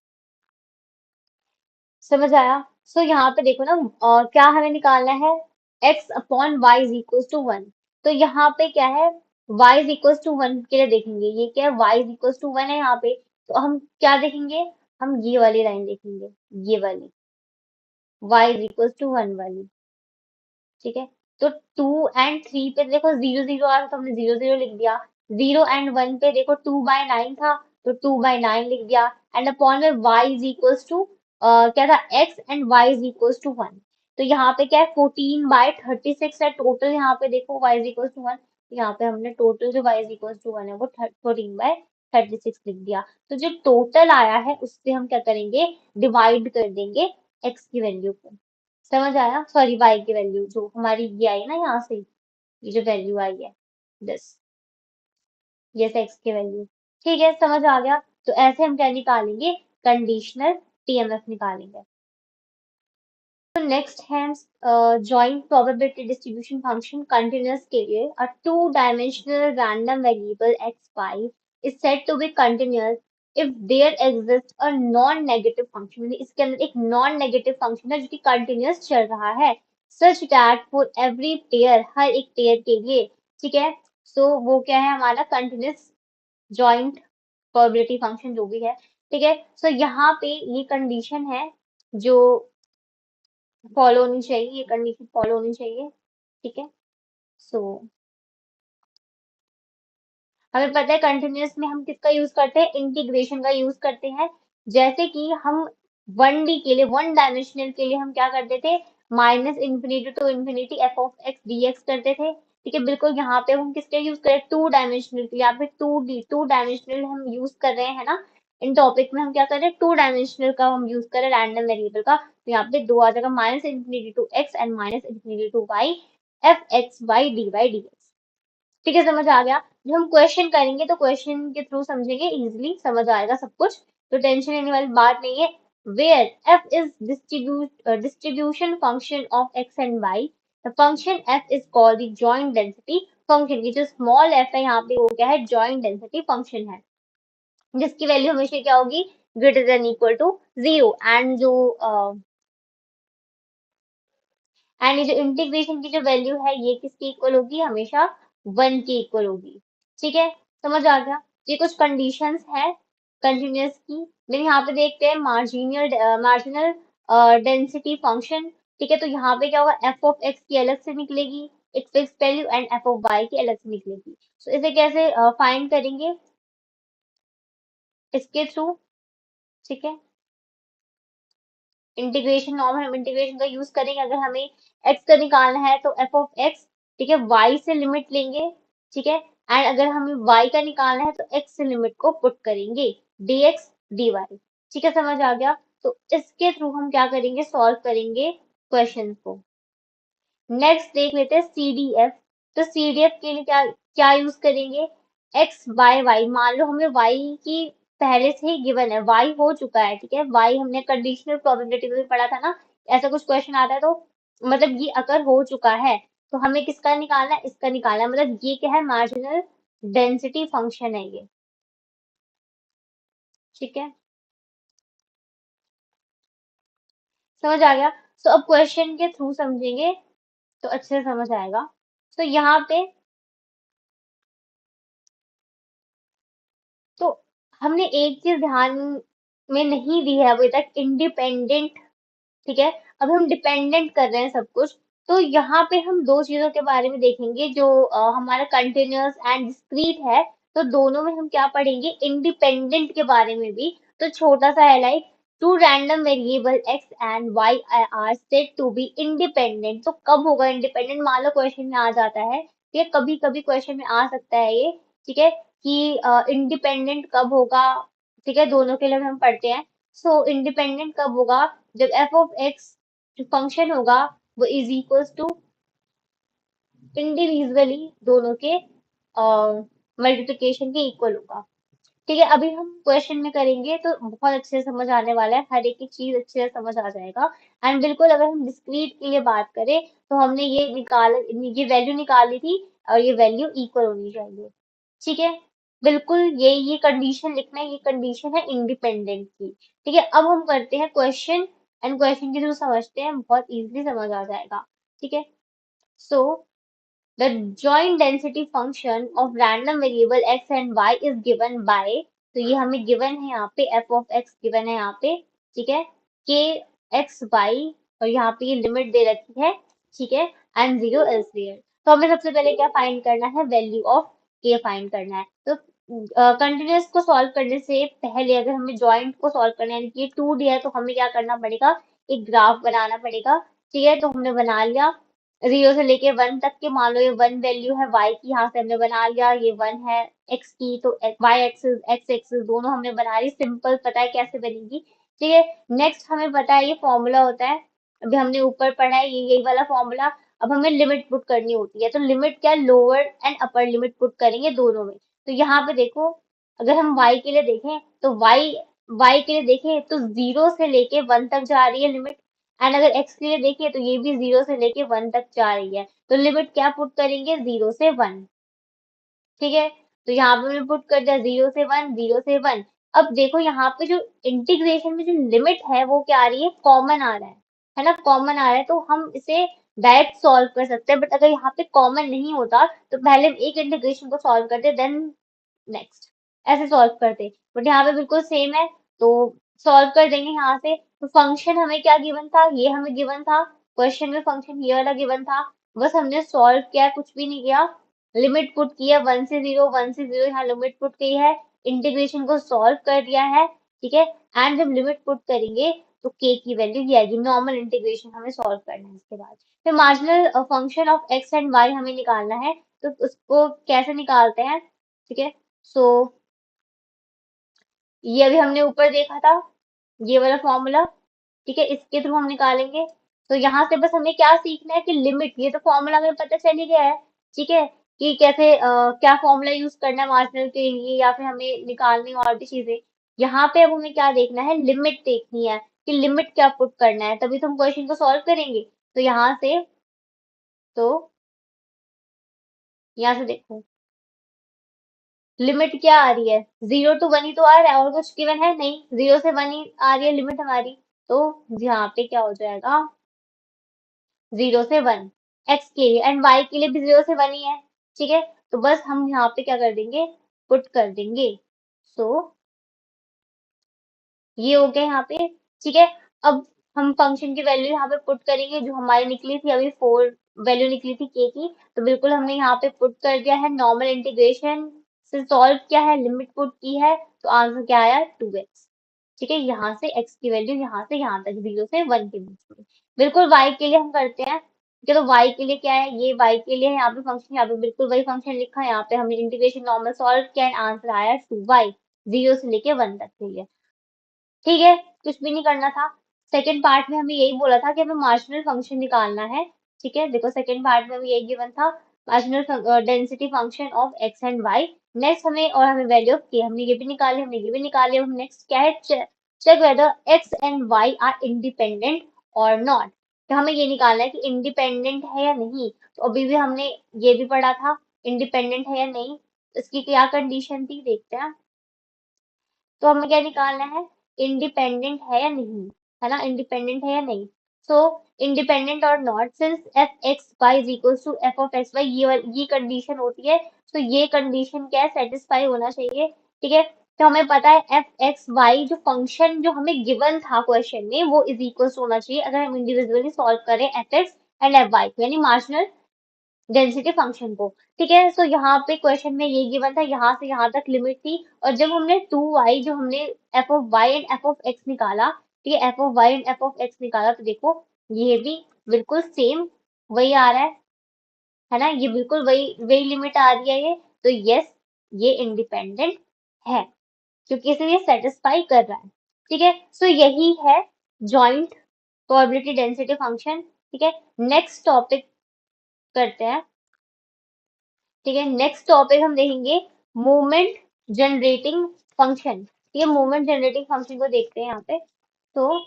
समझ आया। सो यहाँ पे देखो ना, क्या हमें निकालना है, x upon Y is equal to 1। तो यहाँ पे क्या है, y इज इक्वल टू 1 के लिए देखेंगे, ये क्या है, y इज इक्वल टू 1 है यहाँ पे। तो हम क्या देखेंगे, हम ये वाली लाइन देखेंगे, ये वाली y इज इक्वल टू 1 वाली। ठीक है, तो 2 एंड 3 पे देखो 0 0 आ रहा, तो हमने 0 0 लिख दिया। 0 एंड 1 पे देखो 2/9 था, तो 2/9 लिख दिया। एंड अपॉन में y इज इक्वल्स टू क्या था, x and y is equals to 1। तो यहाँ पे क्या है, 14/36 है टोटल। यहाँ पे देखो y इज इक्वल्स टू 1, तो यहाँ पे हमने टोटल जो y इज इक्वल्स टू 1 है वो 14/36 लिख दिया। तो जो टोटल आया है उससे हम क्या करेंगे, डिवाइड कर देंगे x की वैल्यू को। समझ आया, सॉरी y की वैल्यू जो हमारी ये आई ना, यहाँ से ये जो वैल्यू आई है, दिस, ये x की वैल्यू। ठीक है, समझ आ गया। तो ऐसे हम क्या निकालेंगे, कंडीशनल टीएमएफ निकालेंगे। तो नेक्स्ट है joint probability distribution function continuous के लिए। A two dimensional random variable x5 is said to be continuous if there exists a non negative function, इसके अंदर एक नॉन नेगेटिव फंक्शन है जो कि कंटिन्यूअस चल रहा है, such that for every pair, हर एक पेयर के लिए। ठीक है, सो वो क्या है हमारा कंटिन्यूअस जॉइंट प्रोबेबिलिटी फंक्शन जो भी है। ठीक है, सो यहाँ पे ये कंडीशन है जो फॉलो होनी चाहिए, ये कंडीशन फॉलो होनी चाहिए। ठीक है, सो हमें पता है कंटिन्यूअस में हम किसका यूज करते हैं, इंटीग्रेशन का यूज करते हैं। जैसे कि हम 1D के लिए, 1 डायमेंशनल के लिए हम क्या करते थे, -∞ टू ∞ f(x) dx करते थे। ठीक है, बिल्कुल यहाँ पे हम किसके यूज करें, 2 डायमेंशनल के लिए, यहाँ पे 2D 2 डायमेंशनल हम यूज कर रहे हैं ना। इन टॉपिक में हम क्या कर रहे हैं, 2 डायमेंशनल का हम यूज कर रहे हैं, रैंडम वेरिएबल का। तो यहाँ पे दो आ जाएगा, -∞ to x and -∞ to y f(x, y, dy, dx)। ठीक है, समझ आ गया। जब हम क्वेश्चन करेंगे तो क्वेश्चन के थ्रू समझेंगे, इजीली समझ आएगा सब कुछ, तो टेंशन लेने वाली बात नहीं है। Where f is distribution function of x and y, the function f is called the joint density function. ये जो स्मॉल f है यहाँ पे वो क्या है, जॉइंट डेंसिटी फंक्शन है, जिसकी वैल्यू हमेशा क्या होगी, greater than equal to 0। And ये जो इंटीग्रेशन की जो वैल्यू है ये किसकी इक्वल होगी, हमेशा 1 की इक्वल होगी। ठीक है, समझ आ गया। ये कुछ कंडीशंस है कंटिन्यूअस की। लेकिन यहाँ पे देखते हैं मार्जिनल डेंसिटी फंक्शन। ठीक है, तो यहाँ पे क्या होगा, एफ ऑफ एक्स की अलग से निकलेगी एक fix value, and F of Y की अलग से निकलेगी। तो इसे कैसे फाइंड करेंगे, इसके थ्रू। ठीक है, इंटीग्रेशन, नॉर्मल हम इंटीग्रेशन का यूज करेंगे। अगर हमें एक्स का निकालना है तो एफ ऑफ एक्स, ठीक है, वाई से लिमिट लेंगे। ठीक है, एंड अगर हमें वाई का निकालना है तो एक्स से लिमिट को पुट करेंगे, dx dy। ठीक है, समझ आ गया। तो इसके थ्रू हम क्या करेंगे, सॉल्व करेंगे क्वेश्चन को। नेक्स्ट देख लेते हैं CDF। तो CDF के लिए क्या क्या यूज करेंगे, x बाय y। मान लो हमें y की पहले से ही गिवन है, y हो चुका है। ठीक है, y हमने कंडीशनल प्रोबेबिलिटी में भी पढ़ा था ना, ऐसा कुछ क्वेश्चन आता है तो मतलब ये अगर हो चुका है तो हमें किसका निकालना है, इसका निकालना है। मतलब ये क्या है, मार्जिनल डेंसिटी फंक्शन है ये। ठीक है, समझ आ गया। सो अब क्वेश्चन के थ्रू समझेंगे तो अच्छे से समझ आएगा। तो यहाँ पे तो हमने एक चीज ध्यान में नहीं दी है अभी तक, इंडिपेंडेंट। ठीक है, अब हम डिपेंडेंट कर रहे हैं सब कुछ। तो यहाँ पे हम दो चीजों के बारे में देखेंगे जो हमारा कंटिन्यूअस एंड डिस्क्रीट है। तो दोनों में हम क्या पढ़ेंगे, इंडिपेंडेंट के बारे में भी। तो छोटा सा है like, two random variable X and Y are said to be independent. तो कब होगा इंडिपेंडेंट, मान लो क्वेश्चन में आ जाता है, ये कभी कभी क्वेश्चन में आ सकता है ये। ठीक है, कि इंडिपेंडेंट कब होगा। ठीक है, दोनों के लिए हम पढ़ते हैं। सो इंडिपेंडेंट कब होगा, जब एफ ऑफ एक्स जो फंक्शन होगा वो इज इक्वल्स टू इंडिविजुअली दोनों के मल्टीप्लिकेशन के इक्वल होगा। ठीक है, अभी हम क्वेश्चन में करेंगे तो बहुत अच्छे से समझ आने वाला है, हर एक की चीज अच्छे से समझ आ जाएगा। एंड बिल्कुल अगर हम डिस्क्रीट के लिए बात करें तो हमने ये वैल्यू निकाली थी और ये वैल्यू इक्वल होनी चाहिए। ठीक है, बिल्कुल ये कंडीशन लिखना है, ये कंडीशन है इंडिपेंडेंट की। ठीक है, अब हम करते हैं क्वेश्चन, एंड क्वेश्चन के थ्रू समझते हैं, बहुत इजीली समझ आ जाएगा। ठीक है, सो the joint density function of random variable x and y is given by, तो ये हमें given है यहाँ पे, f of x given है यहाँ पे। ठीक है, k x y, और यहाँ पे ये लिमिट दे रखी है। ठीक है, एंड 0 elsewhere। तो हमें सबसे पहले क्या फाइंड करना है, वैल्यू ऑफ k फाइंड करना है। तो कंटिन्यूअस को सॉल्व करने से पहले अगर हमें जॉइंट को सॉल्व करना है, यानी कि ये 2D है, तो हमें क्या करना पड़ेगा, एक ग्राफ बनाना पड़ेगा। ठीक है, तो हमने बना लिया। 0 से लेके 1 तक के, मान लो ये 1 वैल्यू है y की, यहाँ से हमने बना लिया। ये 1 है x की, तो y एक्सिस x एक्सिस दोनों हमने बना ली। सिंपल, पता है कैसे बनेगी। ठीक है, नेक्स्ट हमें पता है ये फॉर्मूला होता है, अभी हमने ऊपर पढ़ा है, ये यही वाला फॉर्मूला। अब हमें लिमिट पुट करनी होती है, तो लिमिट क्या, lower and upper limit put करेंगे दोनों में। तो यहाँ पे देखो, अगर हम y के लिए देखें तो y के लिए देखें तो 0 से लेके 1 तक जा रही है लिमिट। एंड अगर x के लिए देखिए तो ये भी 0 से लेके 1 तक जा रही है। तो लिमिट क्या पुट करेंगे, 0 से 1। ठीक है, तो यहाँ पे मैंने पुट कर दिया 0 से 1, 0 से 1। अब देखो यहाँ पे जो इंटीग्रेशन में जो लिमिट है वो क्या आ रही है, कॉमन आ रहा है ना, कॉमन आ रहा है। तो हम इसे डायरेक्ट सॉल्व कर सकते हैं, बट अगर यहाँ पे कॉमन नहीं होता तो पहले हम एक इंटीग्रेशन को सॉल्व करते, देन नेक्स्ट ऐसे सॉल्व करते। बट यहाँ पे बिल्कुल सेम है, तो सॉल्व कर देंगे यहाँ से। तो फंक्शन हमें क्या गिवन था, ये हमें गिवन था क्वेश्चन में, फंक्शन ये वाला गिवन था। बस हमने सॉल्व किया, कुछ भी नहीं किया। लिमिट पुट किया 1 से 0, 1 से 0, यहाँ लिमिट पुट की है। इंटीग्रेशन को सॉल्व कर दिया है। ठीक है, एंड जब लिमिट पुट करेंगे तो k की वैल्यू ये आएगी। नॉर्मल इंटीग्रेशन हमें सॉल्व करना है इसके बाद। फिर marginal function of x and y हमें निकालना है, तो उसको कैसे निकालते हैं। ठीक है, सो ये अभी हमने ऊपर देखा था, ये वाला फॉर्मूला। ठीक है, इसके थ्रू हम निकालेंगे। तो यहाँ से बस हमें क्या सीखना है कि लिमिट, ये तो फॉर्मूला हमें पता चल ही गया है। ठीक है, कि कैसे क्या फॉर्मूला यूज करना है मार्जिनल के लिए, या फिर हमें निकालनी और भी चीजें। यहाँ पे अब हमें क्या देखना है, लिमिट देखनी है कि लिमिट क्या पुट करना है, तभी तो हम क्वेश्चन को सॉल्व करेंगे। तो तो यहाँ से देखो लिमिट क्या आ रही है, 0 to 1 ही तो आ रहा है, और कुछ गिवन है नहीं, 0 से 1 ही आ रही है लिमिट हमारी। तो यहाँ पे क्या हो जाएगा, 0 से 1 x के लिए, एंड y के लिए भी 0 से 1 ही है। ठीक है, तो बस हम यहाँ पे क्या कर देंगे, पुट कर देंगे। सो ये हो गया यहाँ पे। ठीक है, अब हम फंक्शन की वैल्यू यहाँ पे पुट करेंगे, जो हमारी निकली थी अभी 4 वैल्यू निकली थी k की। तो बिल्कुल हमने यहाँ पे पुट कर दिया है, नॉर्मल इंटीग्रेशन से सॉल्व किया है, लिमिट पुट की है, तो आंसर क्या आया, 2x। ठीक है, यहाँ से x की वैल्यू यहाँ से यहाँ तक 0 से 1 के बीच में। बिल्कुल y के लिए हम करते हैं। ठीक है, तो y के लिए क्या है, ये y के लिए है, यहाँ पे फंक्शन, यहाँ पे बिल्कुल वही फंक्शन लिखा है, यहाँ पे हमने इंटीग्रेशन नॉर्मल सॉल्व किया, आंसर आया 2y, 0 से लेके 1 तक के लिए। ठीक है, कुछ भी नहीं करना था। सेकंड पार्ट में हमें यही बोला था कि हमें मार्जिनल फंक्शन निकालना है। ठीक है, देखो सेकंड पार्ट में हमें यही गिवन था, marginal density function of x and Y. Next हमें वैल्यू ऑफ के, हमने ये भी निकाली, हमने ये भी निकाली। अब नेक्स्ट क्या है, check whether X and Y are independent और नॉट। तो हमें ये निकालना है कि इंडिपेंडेंट है या नहीं। तो अभी भी हमने ये भी पढ़ा था, इंडिपेंडेंट है या नहीं, इसकी क्या कंडीशन थी, देखते हैं। तो हमें क्या निकालना है, इंडिपेंडेंट है या नहीं, है ना, इंडिपेंडेंट है या नहीं। सो इंडिपेंडेंट और not, since F X Y is equal to F of x Y, ये कंडीशन होती है। तो ये कंडीशन क्या है, सेटिस्फाई होना चाहिए। ठीक है, तो हमें पता है एफ एक्स वाई जो फंक्शन जो हमें गिवन था क्वेश्चन में वो इज इक्वल होना चाहिए अगर हम इंडिविजुअली सॉल्व करें F X and F Y, यानी मार्जिनल डेंसिटी फंक्शन को। ठीक है, सो यहाँ पे क्वेश्चन में ये गिवन था, यहाँ से यहाँ तक लिमिट थी। और जब हमने टू वाई, जो हमने F of Y and F of X निकाला, ठीक है, F of Y and F of X निकाला, तो देखो ये भी बिल्कुल सेम वही आ रहा है ना, ये बिल्कुल वही वही लिमिट आ रही है ये। तो यस, ये इंडिपेंडेंट है क्योंकि इसे ये सेटिस्फाई कर रहा है। ठीक है, सो यही है जॉइंट प्रोबेबिलिटी डेंसिटी फंक्शन। ठीक है, नेक्स्ट टॉपिक करते हैं। ठीक है, नेक्स्ट टॉपिक हम देखेंगे मूवमेंट जनरेटिंग फंक्शन। ठीक है, मूवमेंट जनरेटिंग फंक्शन को देखते हैं यहाँ पे। तो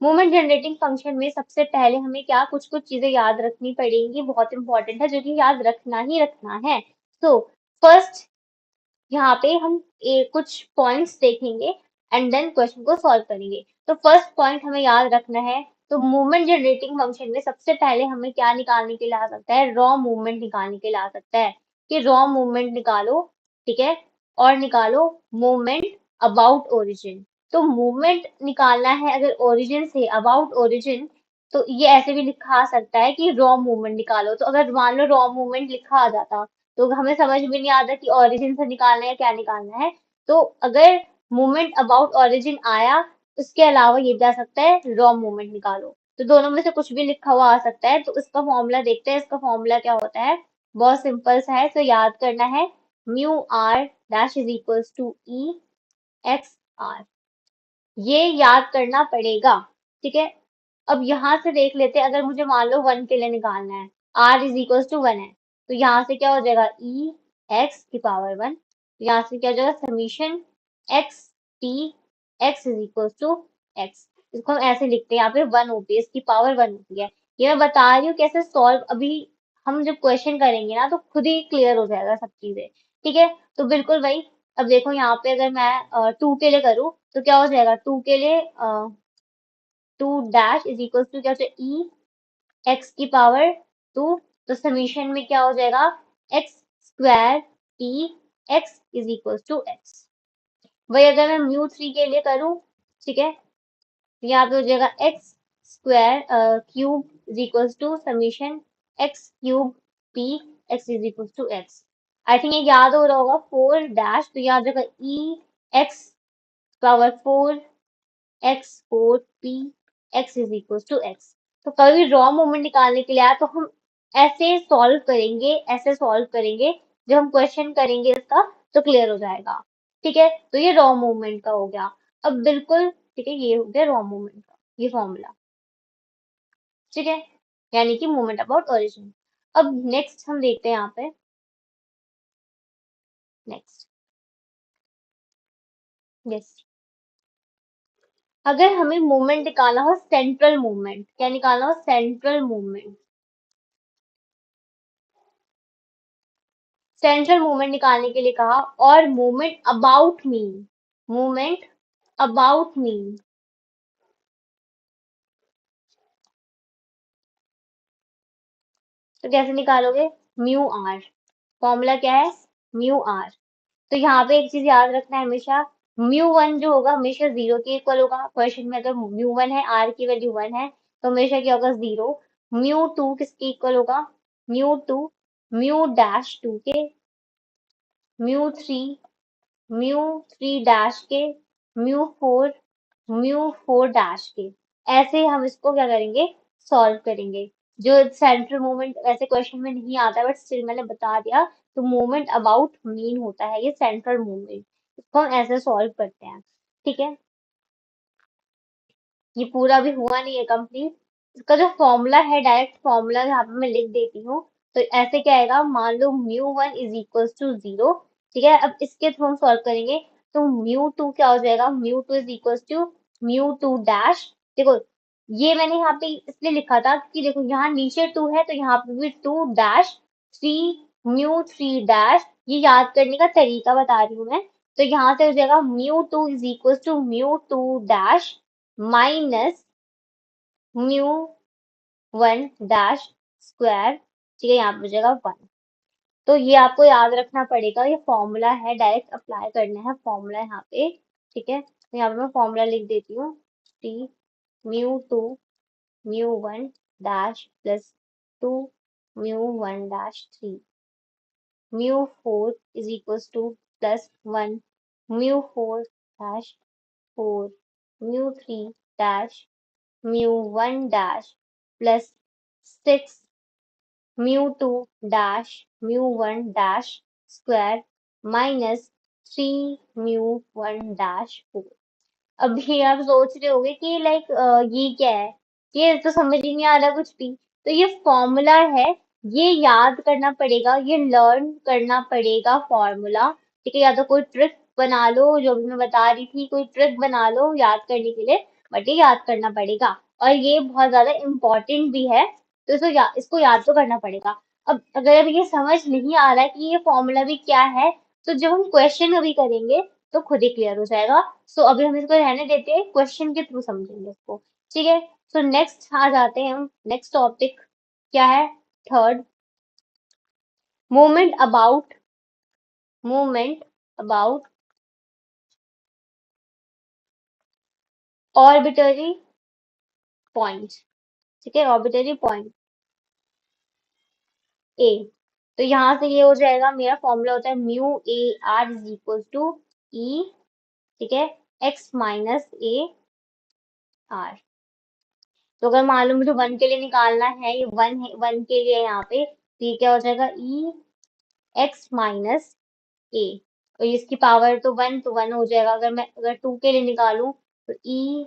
मूवमेंट जनरेटिंग फंक्शन में सबसे पहले हमें क्या कुछ कुछ चीजें याद रखनी पड़ेंगी, बहुत इंपॉर्टेंट है, जो कि याद रखना ही रखना है। तो फर्स्ट यहाँ पे हम कुछ पॉइंट्स देखेंगे एंड देन क्वेश्चन को सॉल्व करेंगे। तो फर्स्ट पॉइंट हमें याद रखना है, तो मूवमेंट जनरेटिंग फंक्शन में सबसे पहले हमें क्या निकालने के लिए आ सकता है, रॉ मूवमेंट निकालने के लिए आ सकता है कि रॉ मूवमेंट निकालो। ठीक है, और निकालो मूवमेंट अबाउट ओरिजिन। तो मूवमेंट निकालना है अगर ओरिजिन से, अबाउट ओरिजिन, तो ये ऐसे भी लिखा आ सकता है कि रॉ मूवमेंट निकालो। तो अगर मान लो रॉ मूवमेंट लिखा आ जाता तो हमें समझ में नहीं आता कि ओरिजिन से निकालना है या क्या निकालना है। तो अगर मूवमेंट अबाउट ओरिजिन आया, उसके अलावा ये भी आ सकता है रॉ मूवमेंट निकालो। तो दोनों में से कुछ भी लिखा हुआ आ सकता है। तो इसका फॉर्मूला देखते हैं, इसका फॉर्मूला क्या होता है, बहुत सिंपल सा है। तो याद करना है, mu R dash is equals to E X R, ये याद करना पड़ेगा। ठीक है, अब यहाँ से देख लेते हैं, अगर मुझे मान लो वन के लिए निकालना है, R is equal to one है, तो यहाँ से क्या हो जाएगा, ई एक्स की पावर वन, यहाँ से क्या हो जाएगा, summation X T X is equal to X. इसको हम ऐसे लिखते हैं, यहाँ पे वन होती है, इसकी पावर वन होती है। ये मैं बता रही हूँ कैसे सॉल्व, अभी हम जब क्वेश्चन करेंगे ना तो खुद ही क्लियर हो जाएगा सब चीजें। ठीक है, तो बिल्कुल वही। अब देखो यहाँ पे अगर मैं टू के लिए करूँ तो क्या हो जाएगा, टू के लिए two dash is equal to क्या हो जाएगा, ई एक्स की पावर टू। तो समीशन में क्या हो जाएगा, X square T X is equal to X. वही अगर मैं म्यू थ्री के लिए करूँ, ठीक है, तो यहाँ पे हो जाएगा X square cube is equal to summation X cube P x is equal to X. I think ये याद हो रहा होगा, फोर डैश, तो यहाँ जगह e x power four x four p x is equal to x. तो कभी रॉ मूवमेंट निकालने के लिए आया तो हम ऐसे सॉल्व करेंगे, ऐसे सॉल्व करेंगे, जब हम क्वेश्चन करेंगे इसका तो क्लियर हो जाएगा। ठीक है, तो ये रॉ मूवमेंट का हो गया। अब बिल्कुल ठीक है, ये हो गया रॉ मूवमेंट का ये फॉर्मूला। ठीक है, यानी कि मूवमेंट अबाउट ओरिजिन। अब नेक्स्ट हम देखते हैं यहाँ पे, नेक्स्ट, यस, अगर हमें मूवमेंट निकालना हो, सेंट्रल मूवमेंट, क्या निकालना हो, सेंट्रल मूवमेंट, सेंट्रल मूवमेंट निकालने के लिए कहा, और movement about mean, movement about mean, तो कैसे निकालोगे, म्यू आर, फॉर्मूला क्या है, म्यू आर। तो यहाँ पे एक चीज याद रखना है हमेशा, म्यू वन जो होगा हमेशा जीरो के इक्वल होगा। क्वेश्चन में अगर म्यू वन है, आर की वैल्यू वन है, तो हमेशा क्या होगा, जीरो। म्यू टू किसके इक्वल होगा, mu two mu dash two के, mu three mu three dash के, म्यू फोर डैश के। ऐसे हम इसको क्या करेंगे, सॉल्व करेंगे। जो सेंट्रल मूवमेंट वैसे क्वेश्चन में नहीं आता, बट स्टिल मैंने बता दिया। तो मूवमेंट अबाउट मीन होता है ये सेंट्रल मूवमेंट, इसको हम ऐसे सॉल्व करते हैं। ठीक है, ये पूरा भी हुआ नहीं है कंप्लीट। इसका जो फॉर्मूला है, डायरेक्ट फॉर्मूला यहाँ पे मैं लिख देती हूँ। तो ऐसे क्या आएगा, मान लो mu one is equal to zero. ठीक है, अब इसके थ्रू हम सॉल्व करेंगे। तो म्यू टू क्या हो जाएगा, mu two is equal to mu two dash, देखो ये मैंने यहाँ पे इसलिए लिखा था कि देखो यहाँ नीचे 2 है तो यहाँ पे भी 2 डैश 3 म्यू 3 डैश, ये याद करने का तरीका बता रही हूँ मैं। तो यहाँ से हो जाएगा mu 2 is equal to mu 2 dash minus mu 1 dash square, ठीक है, यहाँ पे हो जाएगा 1। तो ये आपको याद रखना पड़ेगा, ये फॉर्मूला है, डायरेक्ट अप्लाई करना है फॉर्मूला यहाँ पे, ठीक है। तो यहाँ पे मैं फॉर्मूला लिख देती हूँ, T mu 2 mu 1 dash plus 2 mu 1 dash 3 mu 4 is equals two plus 1 mu 4 dash 4 mu 3 dash mu 1 dash plus 6 mu 2 dash mu 1 dash square minus 3 mu 1 dash 4। अभी आप सोच रहे होगे कि लाइक ये क्या है, ये तो समझ ही नहीं आ रहा कुछ भी। तो ये फॉर्मूला है, ये याद करना पड़ेगा, ये लर्न करना पड़ेगा फॉर्मूला, ठीक है। या तो कोई ट्रिक बना लो, जो भी मैं बता रही थी, कोई ट्रिक बना लो याद करने के लिए, बट ये याद करना पड़ेगा। और ये बहुत ज्यादा इम्पोर्टेंट भी है, तो इसको याद तो करना पड़ेगा। अब अगर अभी ये समझ नहीं आ रहा है कि ये फॉर्मूला भी क्या है, तो जब हम क्वेश्चन अभी करेंगे तो खुद ही क्लियर हो जाएगा। सो अभी हम इसको रहने देते हैं, क्वेश्चन के थ्रू समझेंगे इसको, ठीक है। सो नेक्स्ट आ जाते हैं हम, नेक्स्ट टॉपिक क्या है, third, movement about movement about arbitrary point, ठीक है, ऑर्बिटरी पॉइंट ए। तो यहाँ से ये हो जाएगा, मेरा फॉर्मूला होता है म्यू 8 इज इक्वल टू ई, ठीक है, एक्स माइनस ए आर। तो अगर मान लो मुझे 1 के लिए निकालना है, ये 1 है, 1 के लिए यहाँ पे, तो ये क्या हो जाएगा, ई एक्स माइनस ए। तो इसकी पावर तो 1, तो 1 हो जाएगा। अगर 2 के लिए निकालूं तो ई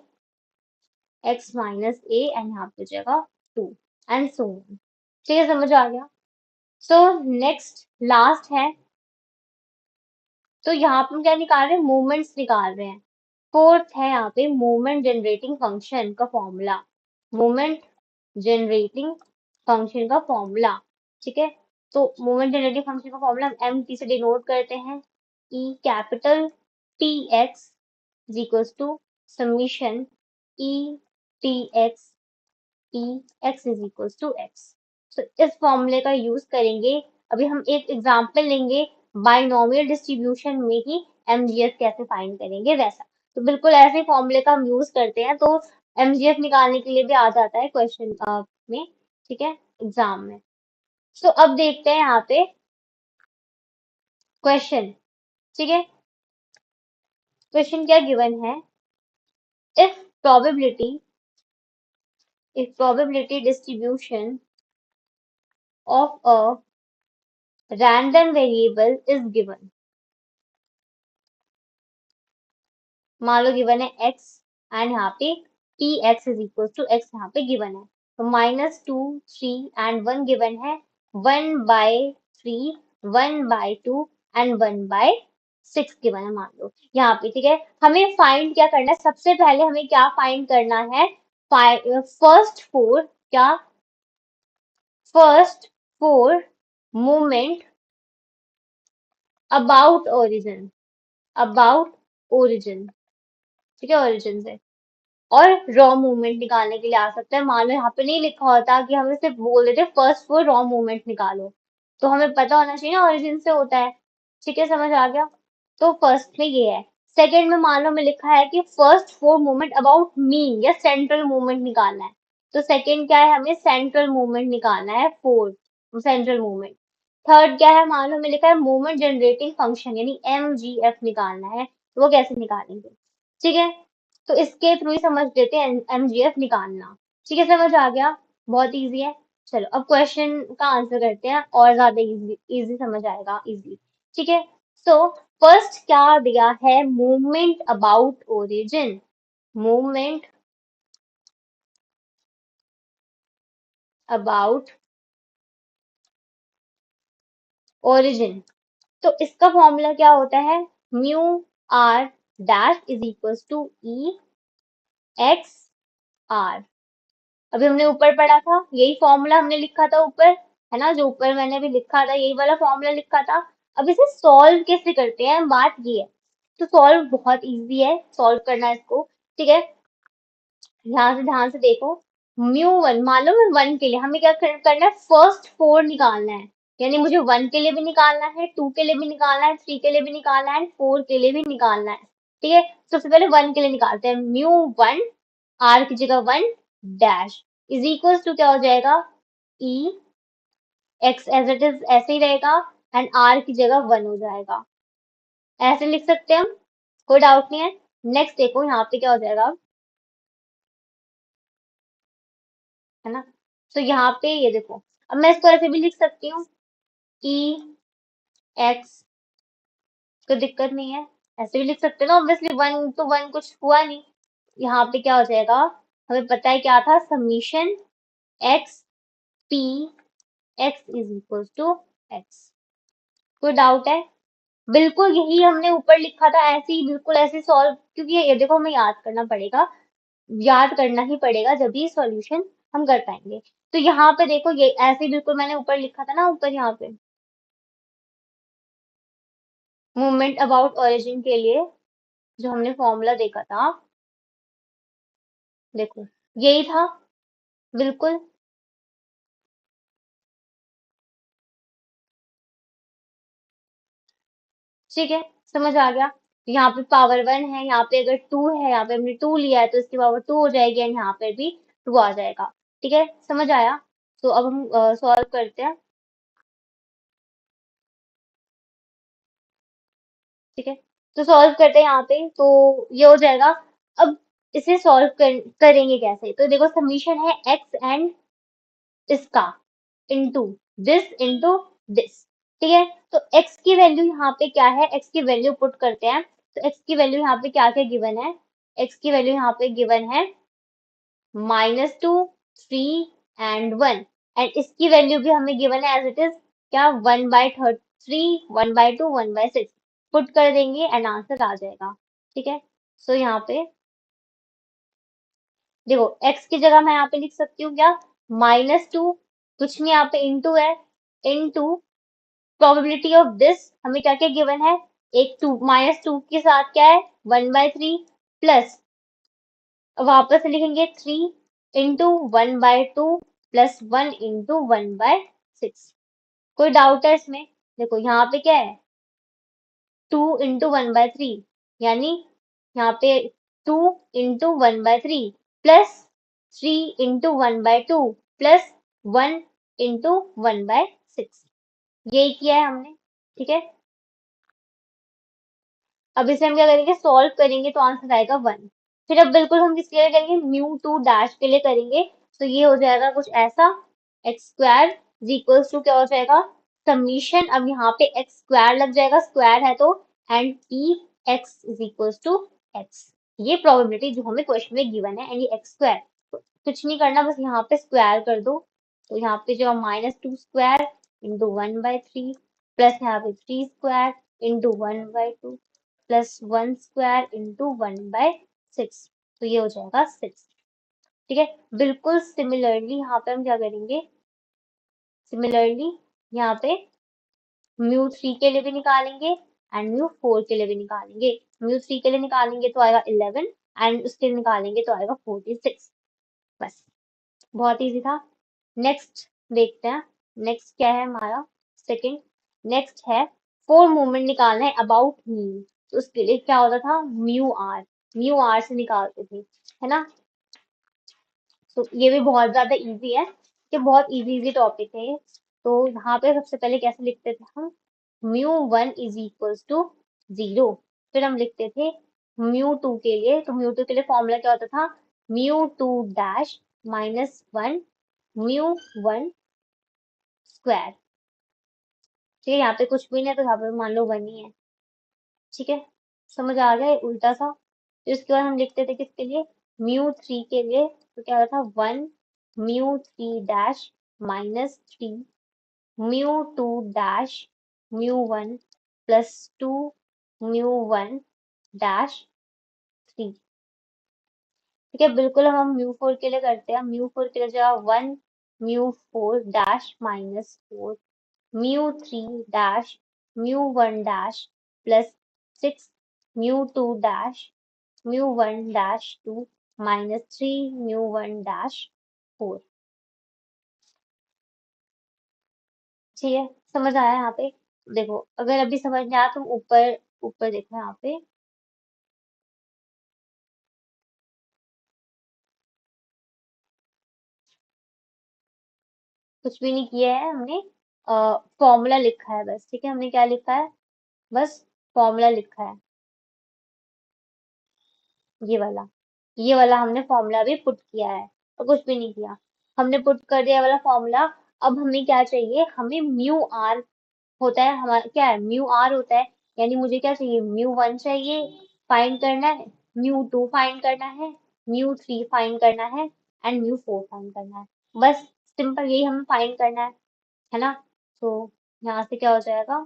एक्स माइनस ए एंड यहाँ पे हो जाएगा 2 एंड सो ऑन, ठीक है, समझ आ गया। सो नेक्स्ट लास्ट है, तो यहाँ पे हम क्या निकाल रहे हैं, मूवमेंट्स निकाल रहे हैं। फोर्थ है यहाँ पे मूवमेंट जनरेटिंग फंक्शन का फॉर्मूला, मूवमेंट जनरेटिंग फंक्शन का फॉर्मूला, ठीक है। तो मूवमेंट जनरेटिंग फंक्शन का फॉर्मूला हम एम टी से डिनोट करते हैं, E capital T X is equals to summation E T X E X is equals to x. तो इस फॉर्मूले का यूज करेंगे। अभी हम एक एग्जांपल लेंगे, बाइनोमियल डिस्ट्रीब्यूशन में ही एमजीएफ कैसे फाइंड करेंगे वैसा। तो बिल्कुल ऐसे फॉर्मूले का हम यूज करते हैं, तो एमजीएफ निकालने के लिए भी आ जाता है क्वेश्चन में, ठीक है, एग्जाम में। सो अब देखते हैं यहाँ पे क्वेश्चन, ठीक है। क्वेश्चन क्या गिवन है, if probability distribution of a random variable is given. मान लो गिवन है x एंड यहाँ पे T X is equal to X यहाँ पे गिवन है। तो -2 3 एंड 1 गिवन है, 1/3 1/2 एंड 1/6 गिवन है मान लो यहाँ पे, ठीक है। हमें फाइंड क्या करना है, सबसे पहले हमें क्या फाइंड करना है, फर्स्ट फोर क्या, first four movement about origin, about origin, ठीक है, ओरिजिन से। और रॉ मूवमेंट निकालने के लिए आ सकता है। मान लो यहाँ पे नहीं लिखा होता कि हमें सिर्फ बोल देते फर्स्ट फोर रॉ मूवमेंट निकालो, तो हमें पता होना चाहिए ना ओरिजिन से होता है, ठीक है, समझ आ गया। तो फर्स्ट में ये है। सेकंड में मान लो में लिखा है कि first four movement about mean या सेंट्रल मूवमेंट निकालना है, तो सेकंड क्या है, हमें सेंट्रल मूवमेंट निकालना है, फोर सेंट्रल मूवमेंट। थर्ड क्या है, मान लो में लिखा है मूवमेंट जनरेटिंग फंक्शन यानी एमजीएफ निकालना है, तो वो कैसे निकालेंगे, ठीक है। तो इसके थ्रू ही समझ लेते हैं एमजीएफ निकालना, ठीक है, समझ आ गया, बहुत इजी है। चलो अब क्वेश्चन का आंसर करते हैं, और ज्यादा इजी इजी समझ आएगा, इजी, ठीक है। सो फर्स्ट क्या दिया है, movement about origin, movement about origin. तो इसका फॉर्मूला क्या होता है, mu R dash is equals to E X R, अभी हमने ऊपर पढ़ा था, यही फॉर्मूला हमने लिखा था ऊपर, है ना, जो ऊपर मैंने अभी लिखा था यही वाला फॉर्मूला लिखा था। अब इसे सॉल्व कैसे करते हैं, बात ये है। तो सॉल्व बहुत इजी है, सॉल्व करना इसको, ठीक है। यहाँ से ध्यान से देखो, म्यू वन, मान लो मैं वन के लिए, हमें क्या करना है, फर्स्ट फोर निकालना है। यानी मुझे वन के लिए भी निकालना है, टू के लिए भी निकालना है, थ्री के लिए भी निकालना है, फोर के लिए भी निकालना है, ठीक है। सबसे पहले वन के लिए निकालते हैं, म्यू वन, आर की जगह one dash is equal to क्या हो जाएगा, E X as it is ऐसे ही रहेगा, एंड आर की जगह वन हो जाएगा। ऐसे लिख सकते हैं हम, कोई डाउट नहीं है। नेक्स्ट देखो यहाँ पे क्या हो जाएगा, है ना। तो यहाँ पे ये देखो, अब मैं इसको ऐसे भी लिख सकती हूँ, ई एक्स, कोई दिक्कत नहीं है, ऐसे भी लिख सकते हो ना। ऑब्वियसली वन तो वन कुछ हुआ नहीं। यहाँ पे क्या हो जाएगा, हमें पता है क्या था, summation X P x is equal to X. कोई डाउट है, बिल्कुल यही हमने ऊपर लिखा था, ऐसे ही बिल्कुल ऐसे सॉल्व, क्योंकि ये देखो हमें याद करना पड़ेगा, याद करना ही पड़ेगा जब ये सॉल्यूशन हम कर पाएंगे। तो यहाँ पे देखो ये ऐसे ही बिल्कुल मैंने ऊपर लिखा था ना, ऊपर यहाँ पे मूवमेंट अबाउट ओरिजिन के लिए जो हमने फॉर्मूला देखा था, देखो यही था बिल्कुल, ठीक है, समझ आ गया। यहाँ पे पावर वन है, यहाँ पे अगर टू है, यहाँ पे हमने टू लिया है तो इसकी पावर टू हो जाएगी, एंड यहाँ पे भी टू आ जाएगा, ठीक है, समझ आया। तो अब हम सॉल्व करते हैं, ठीक है। तो सॉल्व करते हैं यहाँ पे, तो ये हो जाएगा। अब इसे सॉल्व करेंगे कैसे, तो देखो समीशन है एक्स एंड इसका इंटू दिस इंटू दिस, ठीक है। तो x की वैल्यू यहाँ पे क्या है, x की वैल्यू पुट करते हैं। तो x की वैल्यू यहाँ पे क्या क्या गिवन है, x की वैल्यू यहाँ पे गिवन है -2, 3 एंड 1, एंड इसकी वैल्यू भी हमें गिवन है एज इट इज, क्या, 1/3, 1/2, 1/6, पुट कर देंगे एंड आंसर आ जाएगा, ठीक है। सो यहाँ पे देखो x की जगह मैं यहाँ पे लिख सकती हूँ क्या, -2, कुछ नहीं यहाँ पे इंटू है, इंटू प्रोबेबिलिटी ऑफ दिस, हमें क्या क्या गिवन है, एक टू, -2 के साथ क्या है, 1/3, प्लस वापस से लिखेंगे 3 इंटू 1/2 प्लस 1 इंटू 1/6। कोई डाउट है इसमें, देखो यहाँ पे क्या है, 2 इंटू 1/3, यानी यहाँ पे 2 into 1/3 plus 3 into 1/2 plus 1 into 1/6, यही किया है हमने, ठीक है। अब इसे हम क्या करेंगे, सॉल्व करेंगे तो आंसर आएगा वन। फिर अब बिल्कुल हम किसके लिए करेंगे, म्यू टू डैश के लिए करेंगे। तो ये हो जाएगा कुछ ऐसा, X square is equals to क्या हो जाएगा, समीशन, अब यहाँ पे एक्स स्क्वायर लग जाएगा, स्क्वायर है तो, and P x is equals to X. ये प्रोबेबिलिटी जो हमें क्वेश्चन में गिवन है, एंड ये एक्स स्क्वायर, तो कुछ नहीं करना, बस यहाँ पे स्क्वायर कर दो। तो यहाँ पे जो -2 स्क्वायर इंटू 1/3 प्लस यहाँ पे 3 square into 1/2 plus 1 square into 1/6, तो ये हो जाएगा 6, ठीक है। बिल्कुल सिमिलरली यहाँ पे हम क्या करेंगे, सिमिलरली यहाँ पे म्यू थ्री के लिए भी निकालेंगे एंड म्यू फोर के लिए भी निकालेंगे। म्यू थ्री के लिए निकालेंगे तो आएगा 11, एंड उसके लिए निकालेंगे तो आएगा 46, बस, बहुत इजी था। नेक्स्ट देखते हैं, नेक्स्ट क्या है हमारा, सेकंड, नेक्स्ट है फोर मूवमेंट निकालना है अबाउट मी। तो उसके लिए क्या होता था, म्यू आर से निकालते थे, है ना। तो ये भी बहुत ज्यादा इजी है, ये बहुत इजी इजी टॉपिक है ये। तो यहाँ पे सबसे पहले कैसे लिखते थे हम, mu one is equals to 0, फिर हम लिखते थे म्यू टू के लिए, तो म्यू टू के लिए फॉर्मूला क्या होता था, mu two dash -1 mu one square, ठीक है। यहाँ पे कुछ भी नहीं है तो यहाँ पे मान लो वन ही है, ठीक है, समझ आ गया, ये उल्टा सा। फिर उसके बाद हम लिखते थे किसके लिए, म्यू थ्री के लिए, तो क्या होता था, 1 mu three dash -3 mu two dash mu one plus 2 mu one dash 3, ठीक है, बिल्कुल हम म्यू फोर के लिए करते हैं। म्यू फोर के लिए जाएगा 1 mu four dash minus 4 mu three dash mu one dash plus 6 mu two dash mu one dash two minus 3 mu one dash 4। ठीक है, समझ आया यहाँ पे? देखो, अगर अभी समझ में आया तो ऊपर ऊपर देखो यहाँ पे। कुछ भी नहीं किया है हमने, फॉर्मूला लिखा है बस। ठीक है, हमने क्या लिखा है? बस फॉर्मूला लिखा है, ये वाला। ये वाला हमने फॉर्मूला भी पुट किया है और कुछ भी नहीं किया। हमने पुट कर दिया ये वाला फॉर्मूला। अब हमें क्या चाहिए? हमें म्यू आर होता है हमारा, क्या है? म्यू आर होता है। यानी मुझे क्या चाहिए? म्यू वन चाहिए, फाइंड करना है। म्यू टू फाइंड करना है। म्यू थ्री फाइंड करना है। एंड म्यू फोर फाइंड करना है। बस सिंपल यही हमें फाइंड करना है ना? तो यहाँ से क्या हो जाएगा?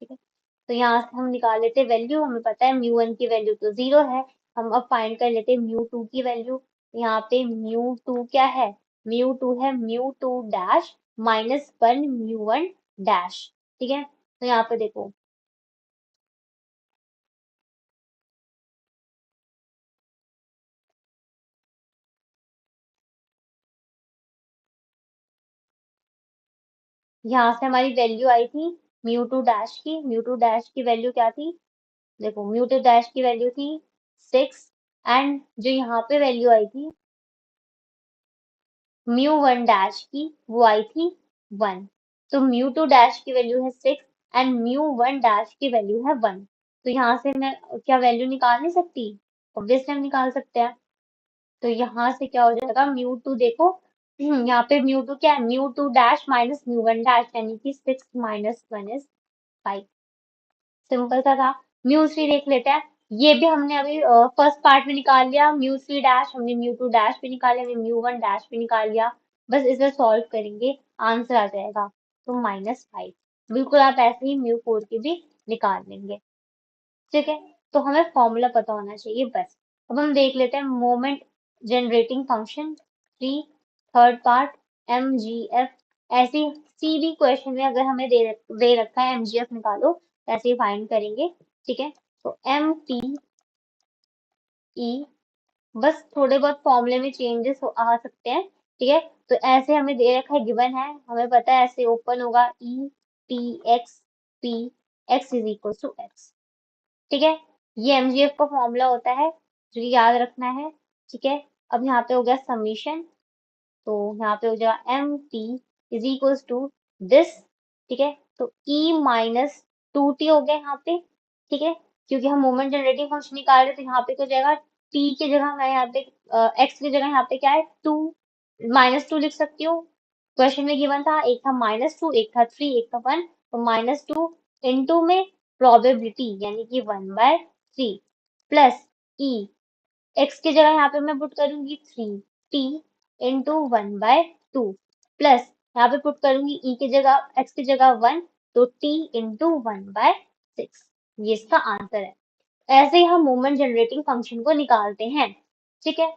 ठीक है, तो यहाँ से हम निकाल लेते हैं वैल्यू। हमें पता है म्यू वन की वैल्यू तो 0 है। हम अब फाइंड कर लेते हैं म्यू टू की वैल्यू। यहाँ पे म्यू टू क्या है? म्यू टू है mu two dash minus 1 mu one dash. ठीक है, तो यहाँ पे देखो, यहाँ से हमारी वैल्यू आई थी म्यू टू डैश की। म्यू टू डैश की वैल्यू क्या थी? देखो, म्यू टू डैश की वैल्यू थी 6। एंड जो यहाँ पे वैल्यू आई थी म्यू वन डैश की, वो आई थी 1। तो म्यू टू डैश की वैल्यू है 6 एंड म्यू वन डैश की वैल्यू है 1। तो यहाँ से मैं क्या वैल्यू निकाल नहीं सकती? ऑब्वियसली हम निकाल सकते हैं। तो यहाँ से क्या हो जाएगा? म्यू टू देखो, यहाँ पे म्यू टू क्या है? Mu two dash minus mu one dash, यानी कि 6 माइनस 1 इज 5। सिंपल सा था। म्यू थ्री देख लेते हैं। ये भी हमने अभी फर्स्ट पार्ट में निकाल लिया। म्यू थ्री डैश हमने म्यू टू डैश भी निकाल लिया, हमने म्यू वन डैश भी निकाल लिया। बस इसे सॉल्व करेंगे, आंसर आ जाएगा। तो -5। बिल्कुल आप ऐसे ही म्यू फोर की भी निकाल लेंगे। ठीक है, तो हमें फॉर्मूला पता होना चाहिए बस। अब हम देख लेते हैं moment generating function three, third part M G F. ऐसी सी भी क्वेश्चन में अगर हमें दे रखा है एमजीएफ निकालो, तो ऐसे ही फाइंड करेंगे। ठीक है, तो एम टी ई, बस थोड़े बहुत फॉर्मूले में चेंजेस आ सकते हैं। ठीक है, तो ऐसे हमें दे रखा है, गिवन है, हमें पता है ऐसे ओपन होगा E T X P x is equal to X. ठीक है, ये एमजीएफ का फॉर्मूला होता है जो कि याद रखना है। ठीक है, अब यहाँ पे हो गया समीशन, तो यहाँ पे हो जाएगा M T is equals to this. ठीक है, तो ई माइनस टू टी हो गया यहाँ पे। ठीक है, क्योंकि हम मोमेंट जनरेटिंग फंक्शन निकाल रहे हैं, तो यहाँ पे क्या हो जाएगा? टी की जगह मैं यहाँ पे एक्स की जगह यहाँ पे क्या है? 2 -2 लिख सकती हूँ। क्वेश्चन में गिवन था, एक था -2, एक था 3, एक था 1। तो -2 इनटू में प्रोबेबिलिटी यानी कि 1/3 प्लस ई, एक्स की जगह यहाँ पे मैं पुट करूंगी 3t इंटू 1/2 प्लस यहाँ पे पुट करूंगी ई की जगह, एक्स की जगह 1, तो t इंटू 1/6। ये इसका आंसर है। ऐसे ही हम मोमेंट जनरेटिंग फंक्शन को निकालते हैं। ठीक है,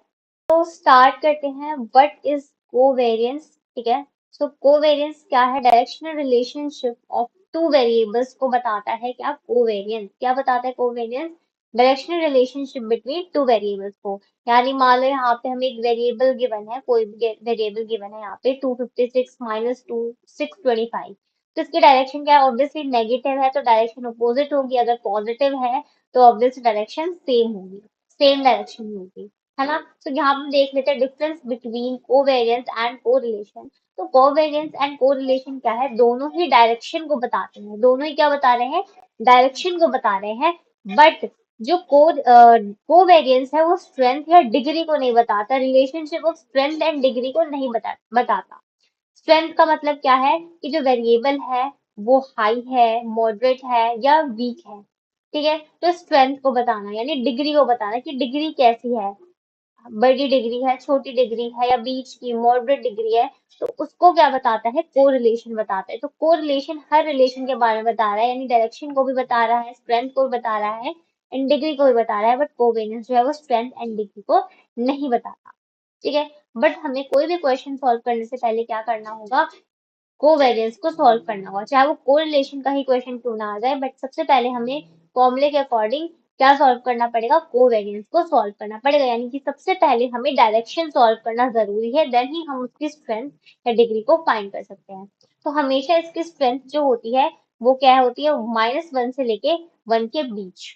तो स्टार्ट करते हैं। What is covariance? ठीक है, सो कोवेरियंस क्या है? Directional relationship of two variables को बताता है। क्या कोवेरियंस क्या बताता है? Covariance directional relationship between two variables को। यानी मान लो यहाँ पे हमें एक वेरिएबल गिवन है, कोई भी वेरिएबल गिवन है यहाँ पे 256 माइनस 2 625। तो इसकी डायरेक्शन क्या है? ऑब्वियसली नेगेटिव है तो डायरेक्शन अपोजिट होगी। अगर पॉजिटिव है तो ऑब्वियसली डायरेक्शन सेम होगी, सेम डायरेक्शन होगी, है ना? तो यहाँ पे देख लेते हैं difference between covariance and correlation. तो कोवेरियंस एंड कोरिलेशन क्या है? दोनों ही डायरेक्शन को बताते हैं। दोनों ही क्या बता रहे हैं? डायरेक्शन को बता रहे हैं। बट जो कोवेरियंस है वो स्ट्रेंथ या डिग्री को नहीं बताता। Relationship of strength and degree को नहीं बताता। स्ट्रेंथ का मतलब क्या है? कि जो वेरिएबल है वो हाई है, मॉडरेट है या वीक है। ठीक है, तो स्ट्रेंथ को बताना यानी डिग्री को बताना कि डिग्री कैसी है, बड़ी डिग्री है, छोटी डिग्री है या बीच की मॉडरेट डिग्री है। तो उसको क्या बताता है? कोरिलेशन बताता है। तो कोरिलेशन हर रिलेशन के बारे में बता रहा है, यानी डायरेक्शन को भी बता रहा है, स्ट्रेंथ को भी बता रहा है, एंड डिग्री को भी बता रहा है, बट कोवेरियंस जो है वो स्ट्रेंथ एंड डिग्री को नहीं बताता। ठीक है, बट हमें कोई भी क्वेश्चन सॉल्व करने से पहले क्या करना होगा, कोवेरियंस को सॉल्व करना होगा, चाहे वो कोरिलेशन का ही क्वेश्चन क्यों ना आ जाए, बट सबसे पहले हमें फॉर्मूले के अकॉर्डिंग क्या सॉल्व करना पड़ेगा, कोवेरियंस को सॉल्व करना पड़ेगा। यानी कि सबसे पहले हमें डायरेक्शन सॉल्व करना जरूरी है, देन ही हम उसकी स्ट्रेंथ या डिग्री को फाइंड कर सकते हैं। तो हमेशा इसकी स्ट्रेंथ जो होती है वो क्या होती है, -1 से लेके 1 के बीच।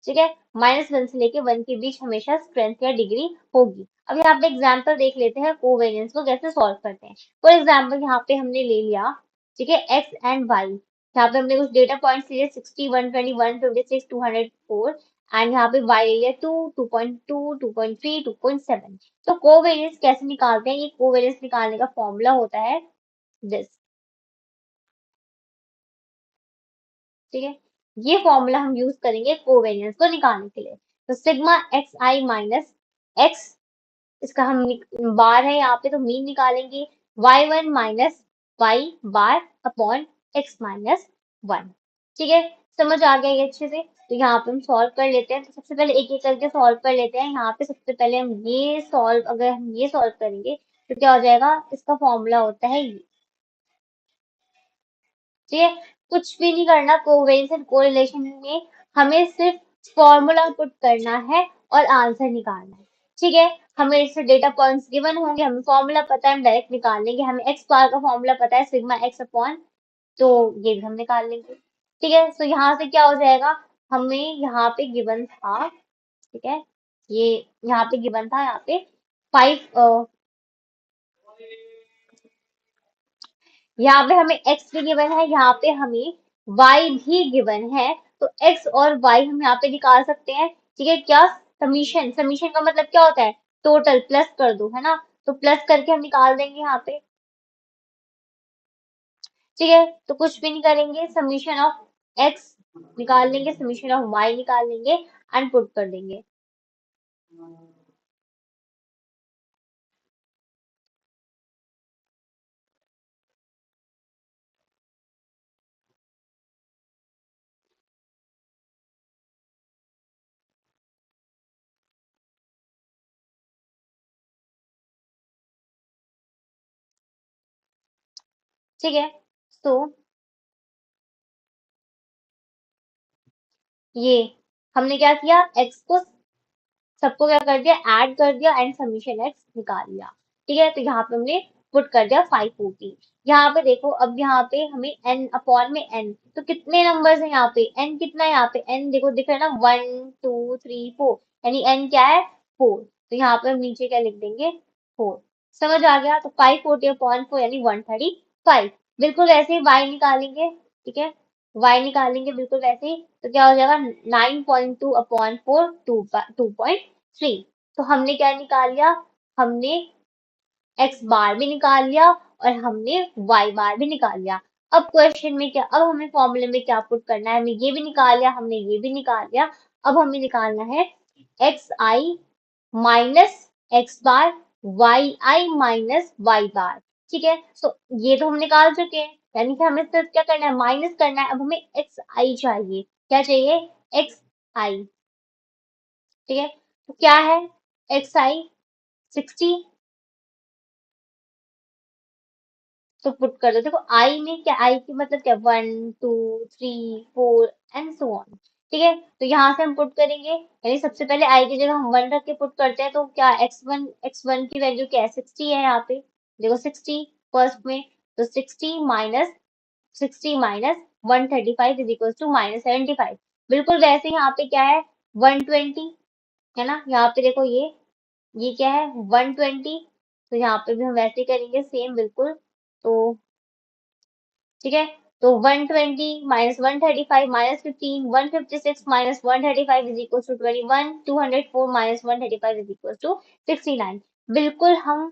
ठीक है, -1 से लेके 1 के बीच हमेशा स्ट्रेंथ या डिग्री होगी। अब यहाँ पे एग्जाम्पल देख लेते हैं कोवेरियंस को कैसे सॉल्व करते हैं। फॉर एग्जाम्पल यहाँ पे हमने ले लिया, ठीक है, एक्स एंड वाई। यहाँ पे हमने कुछ डेटा पॉइंट्स लिए 60, 120, 156, 204 एंड यहाँ पे वाई ले लिया 2, 2.2, 2.3, 2.7। तो कोवेरियंस कैसे निकालते हैं, ये कोवेरियंस निकालने का फॉर्मूला होता है दिस। ठीक है, ये फॉर्मूला हम यूज करेंगे कोवेरियंस को निकालने के लिए। तो sigma x i minus x, इसका हम बार है यहाँ पे तो मीन निकालेंगे, y1 minus Y bar upon x minus 1। ठीक है, समझ आ गया ये अच्छे से। तो यहाँ पे हम सॉल्व कर लेते हैं, तो सबसे पहले एक एक करके सॉल्व कर लेते हैं। यहाँ पे सबसे पहले हम ये सॉल्व, अगर हम ये सॉल्व करेंगे तो क्या हो जाएगा, इसका फॉर्मूला होता है ये। ठीक है, कुछ भी नहीं करना कोवेरियंस एंड कोरिलेशन में, हमें सिर्फ फॉर्मूला पुट करना है और आंसर निकालना है। ठीक है, हमें इससे डेटा पॉइंट्स गिवन होंगे, हमें फॉर्मूला पता है, हम डायरेक्ट निकाल लेंगे। हमें एक्स बार का फॉर्मूला पता है सिग्मा एक्स अपॉन, तो ये भी हम निकाल लेंगे। ठीक है, तो यहाँ से क्या हो जाएगा, हमें यहाँ पे गिवन था, ठीक है, ये यहाँ पे गिवन था, यहाँ पे 5, यहाँ पे हमें x भी गिवन है, यहाँ पे हमें y भी गिवन है। तो x और y हम यहाँ पे निकाल सकते हैं। ठीक है, क्या, समीशन, समीशन का मतलब क्या होता है, टोटल, प्लस कर दो, है ना, तो प्लस करके हम निकाल देंगे यहाँ पे। ठीक है, तो कुछ भी नहीं करेंगे, समीशन ऑफ x निकाल लेंगे, समीशन ऑफ y निकाल लेंगे एंड पुट कर देंगे। ठीक है, तो ये हमने क्या किया, x को सबको क्या कर दिया, ऐड कर दिया एंड समीशन एक्स निकाल लिया। ठीक है, तो यहाँ पे हमने पुट कर दिया 540। यहाँ पे देखो, अब यहाँ पे हमें n अपॉन में n, तो कितने नंबर्स हैं यहाँ पे, n कितना है यहाँ पे, n देखो दिख रहा है ना, 1 2 3 4, यानी n क्या है, 4। तो यहाँ पे हम नीचे क्या लिख देंगे, 4। समझ आ गया, तो 540 अपॉन 4 यानी 135। बिल्कुल ऐसे ही y निकालेंगे। ठीक है, y निकालेंगे बिल्कुल वैसे ही, तो क्या हो जाएगा, 9.2 अपॉन 4, 2.3। तो हमने क्या निकाल लिया, हमने x बार भी निकाल लिया और हमने y बार भी निकाल लिया। अब क्वेश्चन में क्या, अब हमें फॉर्मूले में क्या पुट करना है, हमने ये भी निकाल लिया, हमने ये भी निकाल लिया। अब हमें निकालना है x i minus x bar, Y i minus Y बार। ठीक है, तो ये तो हम निकाल चुके हैं, यानी कि हमें सिर्फ क्या करना है, माइनस करना है। अब हमें एक्स आई चाहिए, क्या चाहिए, एक्स आई। ठीक है, तो क्या है, एक्स आई 60, तो पुट कर दो। देखो आई में क्या, आई की मतलब क्या, 1 2 3 4 एंड सो ऑन। ठीक है, तो यहाँ से हम पुट करेंगे, यानी सबसे पहले आई की जगह हम 1 रख के पुट करते हैं, तो क्या, x1 की वैल्यू क्या है, 60 है यहाँ पे। देखो 60 फर्स्ट में, तो 60 माइनस 135 इज इक्वल टू -75। बिल्कुल वैसे ही यहाँ पे क्या है, 120, है ना, यहाँ पे देखो ये क्या है, 120। तो यहाँ पे भी हम वैसे ही करेंगे सेम बिल्कुल। तो ठीक है, तो 120 minus 135 minus 15, 156 minus 135 is equal to 21, 204 minus 135 is equal to 69। बिल्कुल हम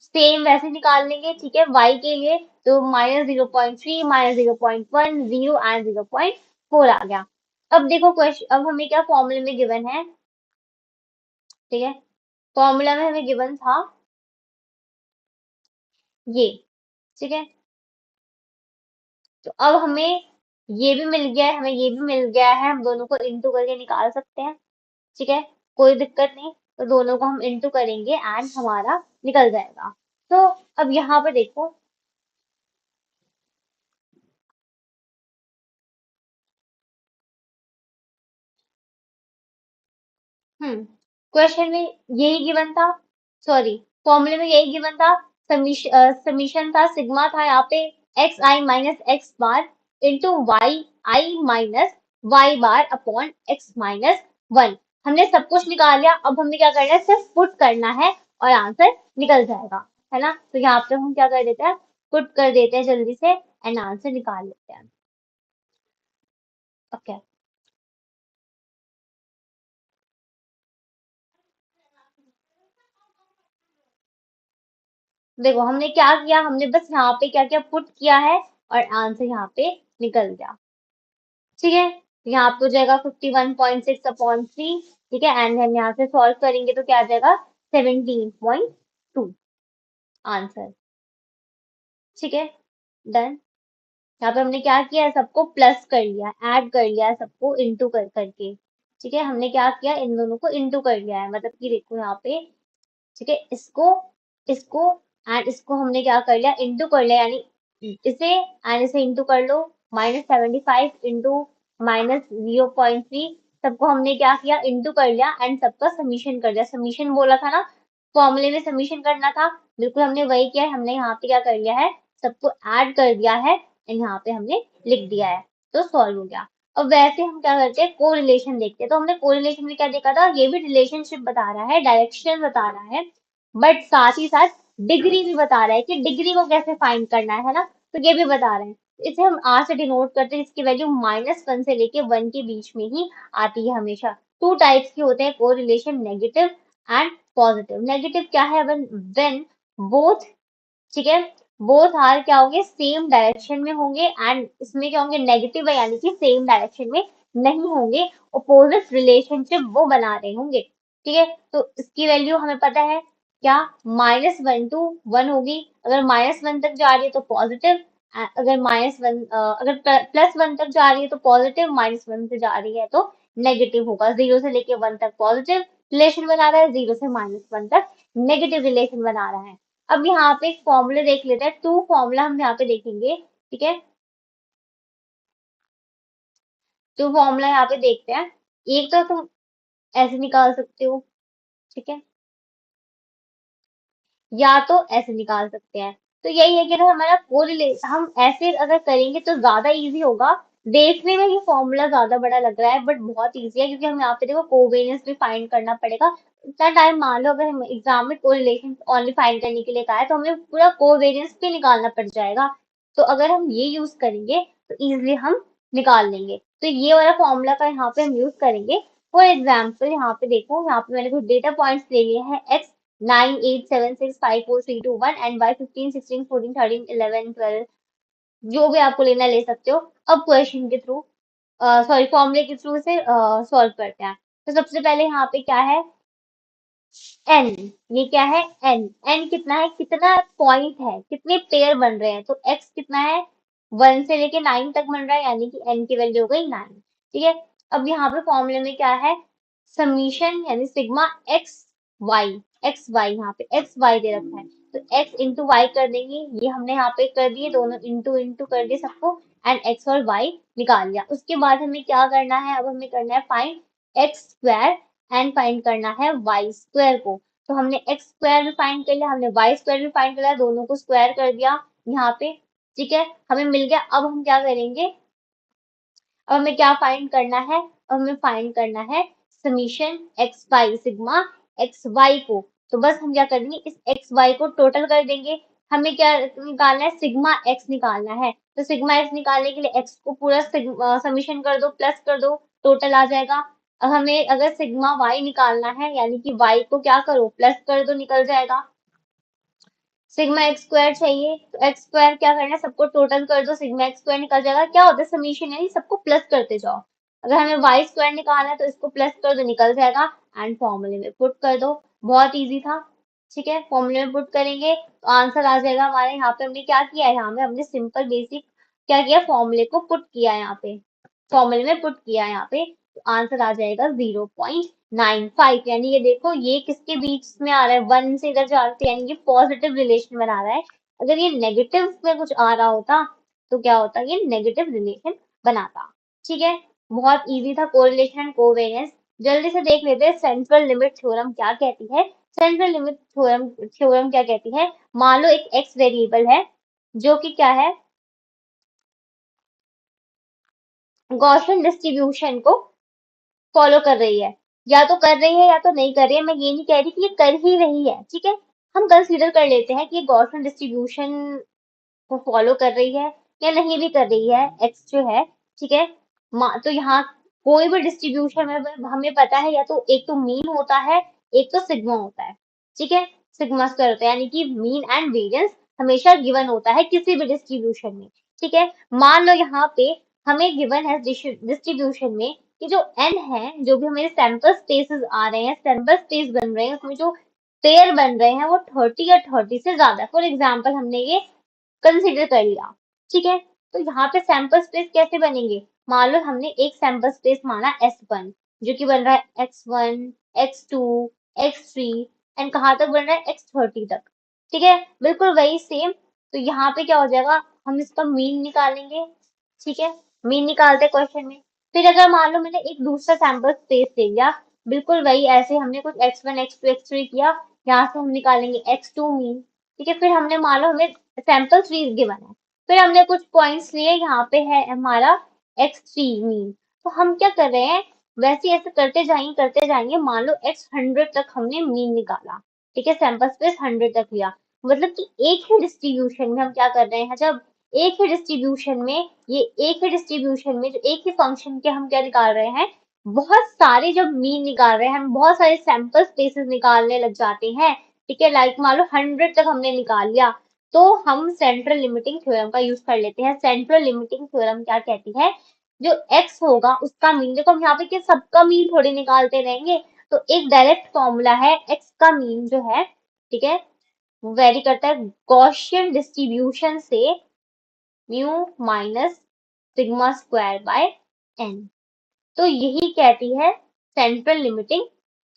सेम वैसे निकाल लेंगे। ठीक है, y के लिए तो -0.3 -0.1 0 एंड 0.4 आ गया। अब देखो क्वेश्चन, अब हमें क्या फॉर्मूले में गिवन है, ठीक है, फॉर्मूला में हमें गिवन था ये। ठीक है, तो अब हमें ये भी मिल गया है हमें, ये भी मिल गया है, हम दोनों को इंटू करके निकाल सकते हैं। ठीक है, कोई दिक्कत नहीं। तो दोनों को हम इंटू करेंगे एंड हमारा निकल जाएगा। तो अब यहाँ पर देखो, क्वेश्चन में यही गिवन था, सॉरी फॉर्मूले में यही गिवन था। समीशन था, सिग्मा था यहाँ पे x i minus x bar into y i minus Y bar upon x minus one. हमने सब कुछ निकाल लिया, अब हमें क्या करना है, सिर्फ पुट करना है और आंसर निकल जाएगा, है ना। तो यहाँ पे हम क्या कर देते हैं, पुट कर देते हैं जल्दी से एंड आंसर निकाल लेते हैं। ओके, देखो हमने क्या किया, हमने बस यहाँ पे क्या किया, पुट किया है और आंसर यहाँ पे निकल गया। ठीक है, यहाँ पे हो जाएगा 51.6 अपॉन 3। ठीक है, एंड हम यहाँ से सॉल्व करेंगे तो क्या आ जाएगा, 17.2 आंसर। ठीक है, डन। यहाँ पे हमने क्या किया है, सबको प्लस कर लिया, ऐड कर लिया है सबको इंटू कर करके। ठीक है, हमने क्या किया, इन दोनों को इंटू कर लिया है, मतलब कि देखो यहाँ पे, ठीक है, इसको इसको एंड इसको हमने क्या कर लिया, इंटू कर लिया, यानी इसे एंड इसे इंटू कर लो। -75 इंटू -0.3, सबको हमने क्या किया, इंटू कर लिया एंड सबका समीशन कर दिया। समीशन बोला था ना, फॉर्मूले में समीशन करना था, बिल्कुल हमने वही किया है। हमने यहाँ पे क्या कर लिया है, सबको ऐड कर दिया है एंड यहाँ पे हमने लिख दिया है, तो सॉल्व हो गया। अब वैसे हम क्या करते हैं, कोरिलेशन देखते हैं। तो हमने कोरिलेशन में क्या देखा था, ये भी रिलेशनशिप बता रहा है, डायरेक्शन बता रहा है, बट साथ ही साथ डिग्री भी बता रहा है कि डिग्री को कैसे फाइंड करना है ना। तो ये भी बता रहे हैं, इसे हम आर से डिनोट करते हैं, इसकी वैल्यू -1 से लेके 1 के बीच में ही आती है हमेशा। टू टाइप्स के होते हैं correlation, negative and positive. Negative क्या है, व्हेन बोथ, ठीक है, बोथ आर क्या होंगे, सेम डायरेक्शन में होंगे, एंड इसमें क्या होंगे, नेगेटिव है, यानी कि सेम डायरेक्शन में नहीं होंगे, अपोजिट रिलेशनशिप वो बना रहे होंगे। ठीक है, तो इसकी वैल्यू हमें पता है क्या, -1 to 1 होगी। अगर -1 तक जा रही है तो पॉजिटिव, अगर अगर +1 तक जा रही है तो पॉजिटिव, -1 से जा रही है तो नेगेटिव होगा। 0 से लेके 1 तक पॉजिटिव रिलेशन बना रहा है, 0 से -1 तक नेगेटिव रिलेशन बना रहा है। अब यहाँ पे एक फॉर्मूला देख लेते हैं, टू फॉर्मूला हम यहाँ पे देखेंगे। ठीक है, टू फॉर्मूला यहाँ पे देखते हैं। एक तो तुम ऐसे निकाल सकते हो, ठीक है, या तो ऐसे निकाल सकते हैं। तो यही है कि अगर हमारा कोरिलेट हम ऐसे अगर करेंगे तो ज्यादा इजी होगा। देखने में ये फॉर्मूला ज्यादा बड़ा लग रहा है, बट बहुत इजी है, क्योंकि हम यहाँ पे देखो कोवेरियंस भी फाइंड करना पड़ेगा। इतना टाइम मान लो, अगर हम एग्जाम में कोरिलेशन ओनली फाइंड करने के लिए कहा है तो हमें पूरा कोवेरियंस भी निकालना पड़ जाएगा। तो अगर हम ये यूज करेंगे तो इजिली हम निकाल लेंगे। तो ये वाला फॉर्मूला का यहाँ पे हम यूज करेंगे। फॉर एग्जाम्पल यहाँ पे देखो, यहाँ पे मैंने कुछ डेटा पॉइंट्स ले लिए हैं, x 9 8 7 6 5 4 3 2 1 एंड y 15 16 14 13 11 12, जो भी आपको लेना ले सकते हो। अब क्वेश्चन के थ्रू, सॉरी फॉर्मूले के थ्रू से सॉल्व करते हैं। तो सबसे पहले यहाँ पे क्या है, n, ये क्या है, n कितना है, कितना पॉइंट है, कितने पेयर बन रहे हैं, तो x कितना है, 1 से लेके 9 तक बन रहा है, यानी कि n की वैल्यू हो गई 9। ठीक है, अब यहाँ पे फॉर्मूले में क्या है, समीशन यानी सिग्मा एक्स वाई, यहाँ पे एक्स वाई दे रखा है, तो x इंटू वाई कर देंगे, ये हमने यहाँ पे कर दिए, दोनों इंटू इंटू कर दिए सबको एंड x और y निकाल लिया। उसके बाद हमें क्या करना है, अब हमें करना है find x square and find करना है वाई स्क्वायर को। तो हमने एक्स स्क्वायर भी फाइंड कर लिया, हमने वाई स्क्वायर भी फाइंड कर लिया, दोनों को स्क्वायर कर दिया यहाँ पे। ठीक है, हमें मिल गया। अब हम क्या करेंगे, अब हमें क्या फाइंड करना है, अब हमें फाइंड करना है summation X Y, sigma X Y को। तो बस हम क्या करेंगे, इस एक्स वाई को टोटल कर देंगे। हमें क्या निकालना है, सिग्मा एक्स निकालना है। तो सिग्मा एक्स निकालने के लिए एक्स को पूरा समीशन कर दो, प्लस कर दो, टोटल आ जाएगा। अब हमें अगर सिग्मा वाई निकालना है, यानी कि वाई को क्या करो, प्लस कर दो, निकल जाएगा। सिग्मा एक्स स्क्वायर चाहिए, तो एक्स स्क्वायर क्या करना है, सबको टोटल कर दो, सिग्मा एक्स स्क्वायर निकल जाएगा। क्या होता है समीशन, यानी सबको प्लस करते जाओ। अगर हमें वाई स्क्वायर निकालना है तो इसको प्लस कर दो, निकल जाएगा एंड फॉर्मूले में पुट कर दो। बहुत इजी था। ठीक है, फॉर्मूले में पुट करेंगे तो आंसर आ जाएगा हमारे। यहाँ पे हमने क्या किया है, यहाँ पे हमने सिंपल बेसिक क्या किया, फॉर्मूले को पुट किया यहाँ पे, फॉर्मूले में पुट किया यहाँ पे, तो आंसर आ जाएगा 0.95। यानी ये देखो ये किसके बीच में आ रहा है, 1 से इधर जा रहा है, यानी ये पॉजिटिव रिलेशन बना रहा है। अगर ये नेगेटिव में कुछ आ रहा होता तो क्या होता, ये नेगेटिव रिलेशन बनाता। ठीक है, बहुत इजी था कोरिलेशन एंड कोवेरिएंस। जल्दी से देख लेते हैं सेंट्रल लिमिट थ्योरम क्या कहती है। सेंट्रल लिमिट थ्योरम क्या कहती है, मान लो एक एक्स वेरिएबल है जो कि क्या है, गॉसियन डिस्ट्रीब्यूशन को फॉलो कर रही है, या तो कर रही है या तो नहीं कर रही है, मैं ये नहीं कह रही कि ये कर ही रही है। ठीक है, हम कंसीडर कर लेते हैं कि ये गॉसियन डिस्ट्रीब्यूशन को फॉलो कर रही है या नहीं भी कर रही है, एक्स जो है। ठीक है, तो यहाँ कोई भी डिस्ट्रीब्यूशन में हमें पता है या तो एक तो मीन होता है, एक तो सिग्मा होता है। ठीक है, सिग्मा स्क्वायर होता है, यानी कि मीन एंड वेरिएंस हमेशा गिवन होता है किसी भी डिस्ट्रीब्यूशन में। ठीक है, मान लो यहाँ पे हमें गिवन है डिस्ट्रीब्यूशन में कि जो n है, जो भी हमें सैंपल स्पेसेस आ रहे हैं, सैंपल स्पेस बन रहे हैं, उसमें जो पेयर बन रहे हैं वो 30 या 30 से ज्यादा। फॉर एग्जाम्पल हमने ये कंसीडर कर लिया। ठीक है, तो यहाँ पे सैंपल स्पेस कैसे बनेंगे, मान लो हमने एक सैंपल स्पेस माना S1 जो कि बन रहा है x1, x2, x3 एंड कहाँ तक बन रहा है, x30 तक। ठीक है, बिल्कुल वही सेम। तो यहाँ पे क्या हो जाएगा, हम इसका मीन निकालेंगे। ठीक है, मीन निकालते क्वेश्चन में। फिर अगर मान लो मैंने एक दूसरा सैंपल स्पेस ले लिया, बिल्कुल वही ऐसे हमने कुछ x1, x2, x3 किया, यहाँ से हम निकालेंगे x2 मीन। ठीक है, फिर हमने मान लो हमें सैंपल 3 गिवन है, फिर हमने कुछ पॉइंट्स लिए, यहाँ पे है हमारा x3 मीन। तो हम क्या कर रहे हैं, वैसे ही ऐसे करते जाएंगे, मान लो x100 तक हमने मीन निकाला। ठीक है, सैंपल स्पेस 100 तक लिया, मतलब कि एक ही डिस्ट्रीब्यूशन में हम क्या कर रहे हैं, जब एक ही डिस्ट्रीब्यूशन में, ये एक ही डिस्ट्रीब्यूशन में जो एक ही फंक्शन के हम क्या निकाल रहे हैं, बहुत सारे जब मीन निकाल रहे हैं, हम बहुत सारे सैंपल स्पेसेस निकालने लग जाते हैं। ठीक है, लाइक मान लो 100 तक हमने निकाल लिया, तो हम सेंट्रल लिमिटिंग थ्योरम का यूज कर लेते हैं। सेंट्रल लिमिटिंग थ्योरम क्या कहती है, जो x होगा उसका मीन, देखो हम यहाँ पे क्या सबका मीन थोड़ी निकालते रहेंगे, तो एक डायरेक्ट फॉर्मूला है, x का मीन जो है, ठीक है, वो वेरी करता है गॉसियन डिस्ट्रीब्यूशन से mu minus sigma square by n। तो यही कहती है सेंट्रल लिमिटिंग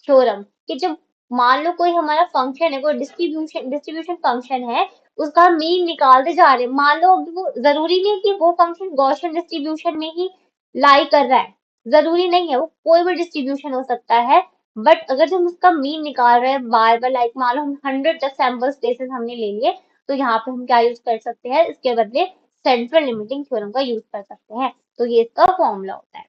थ्योरम कि जब मान लो कोई हमारा फंक्शन है, कोई डिस्ट्रीब्यूशन फंक्शन है, उसका मीन निकालते जा रहे हैं, मान लो अभी वो जरूरी नहीं कि वो फंक्शन गॉसियन डिस्ट्रीब्यूशन में ही लाई कर रहा है, जरूरी नहीं है, वो कोई भी डिस्ट्रीब्यूशन हो सकता है। बट अगर हम उसका मीन निकाल रहे हैं बार बार, लाइक मान लो हम 100 तक सैंपल स्पेसेस हमने ले लिए, तो यहाँ पे हम क्या यूज कर सकते हैं, इसके बदले सेंट्रल लिमिटिंग थ्योरम का यूज कर सकते हैं। तो ये इसका फॉर्मूला होता है।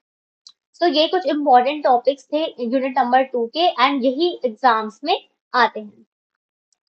तो ये कुछ इंपॉर्टेंट टॉपिक्स थे यूनिट नंबर 2 के, एंड यही एग्जाम्स में आते हैं।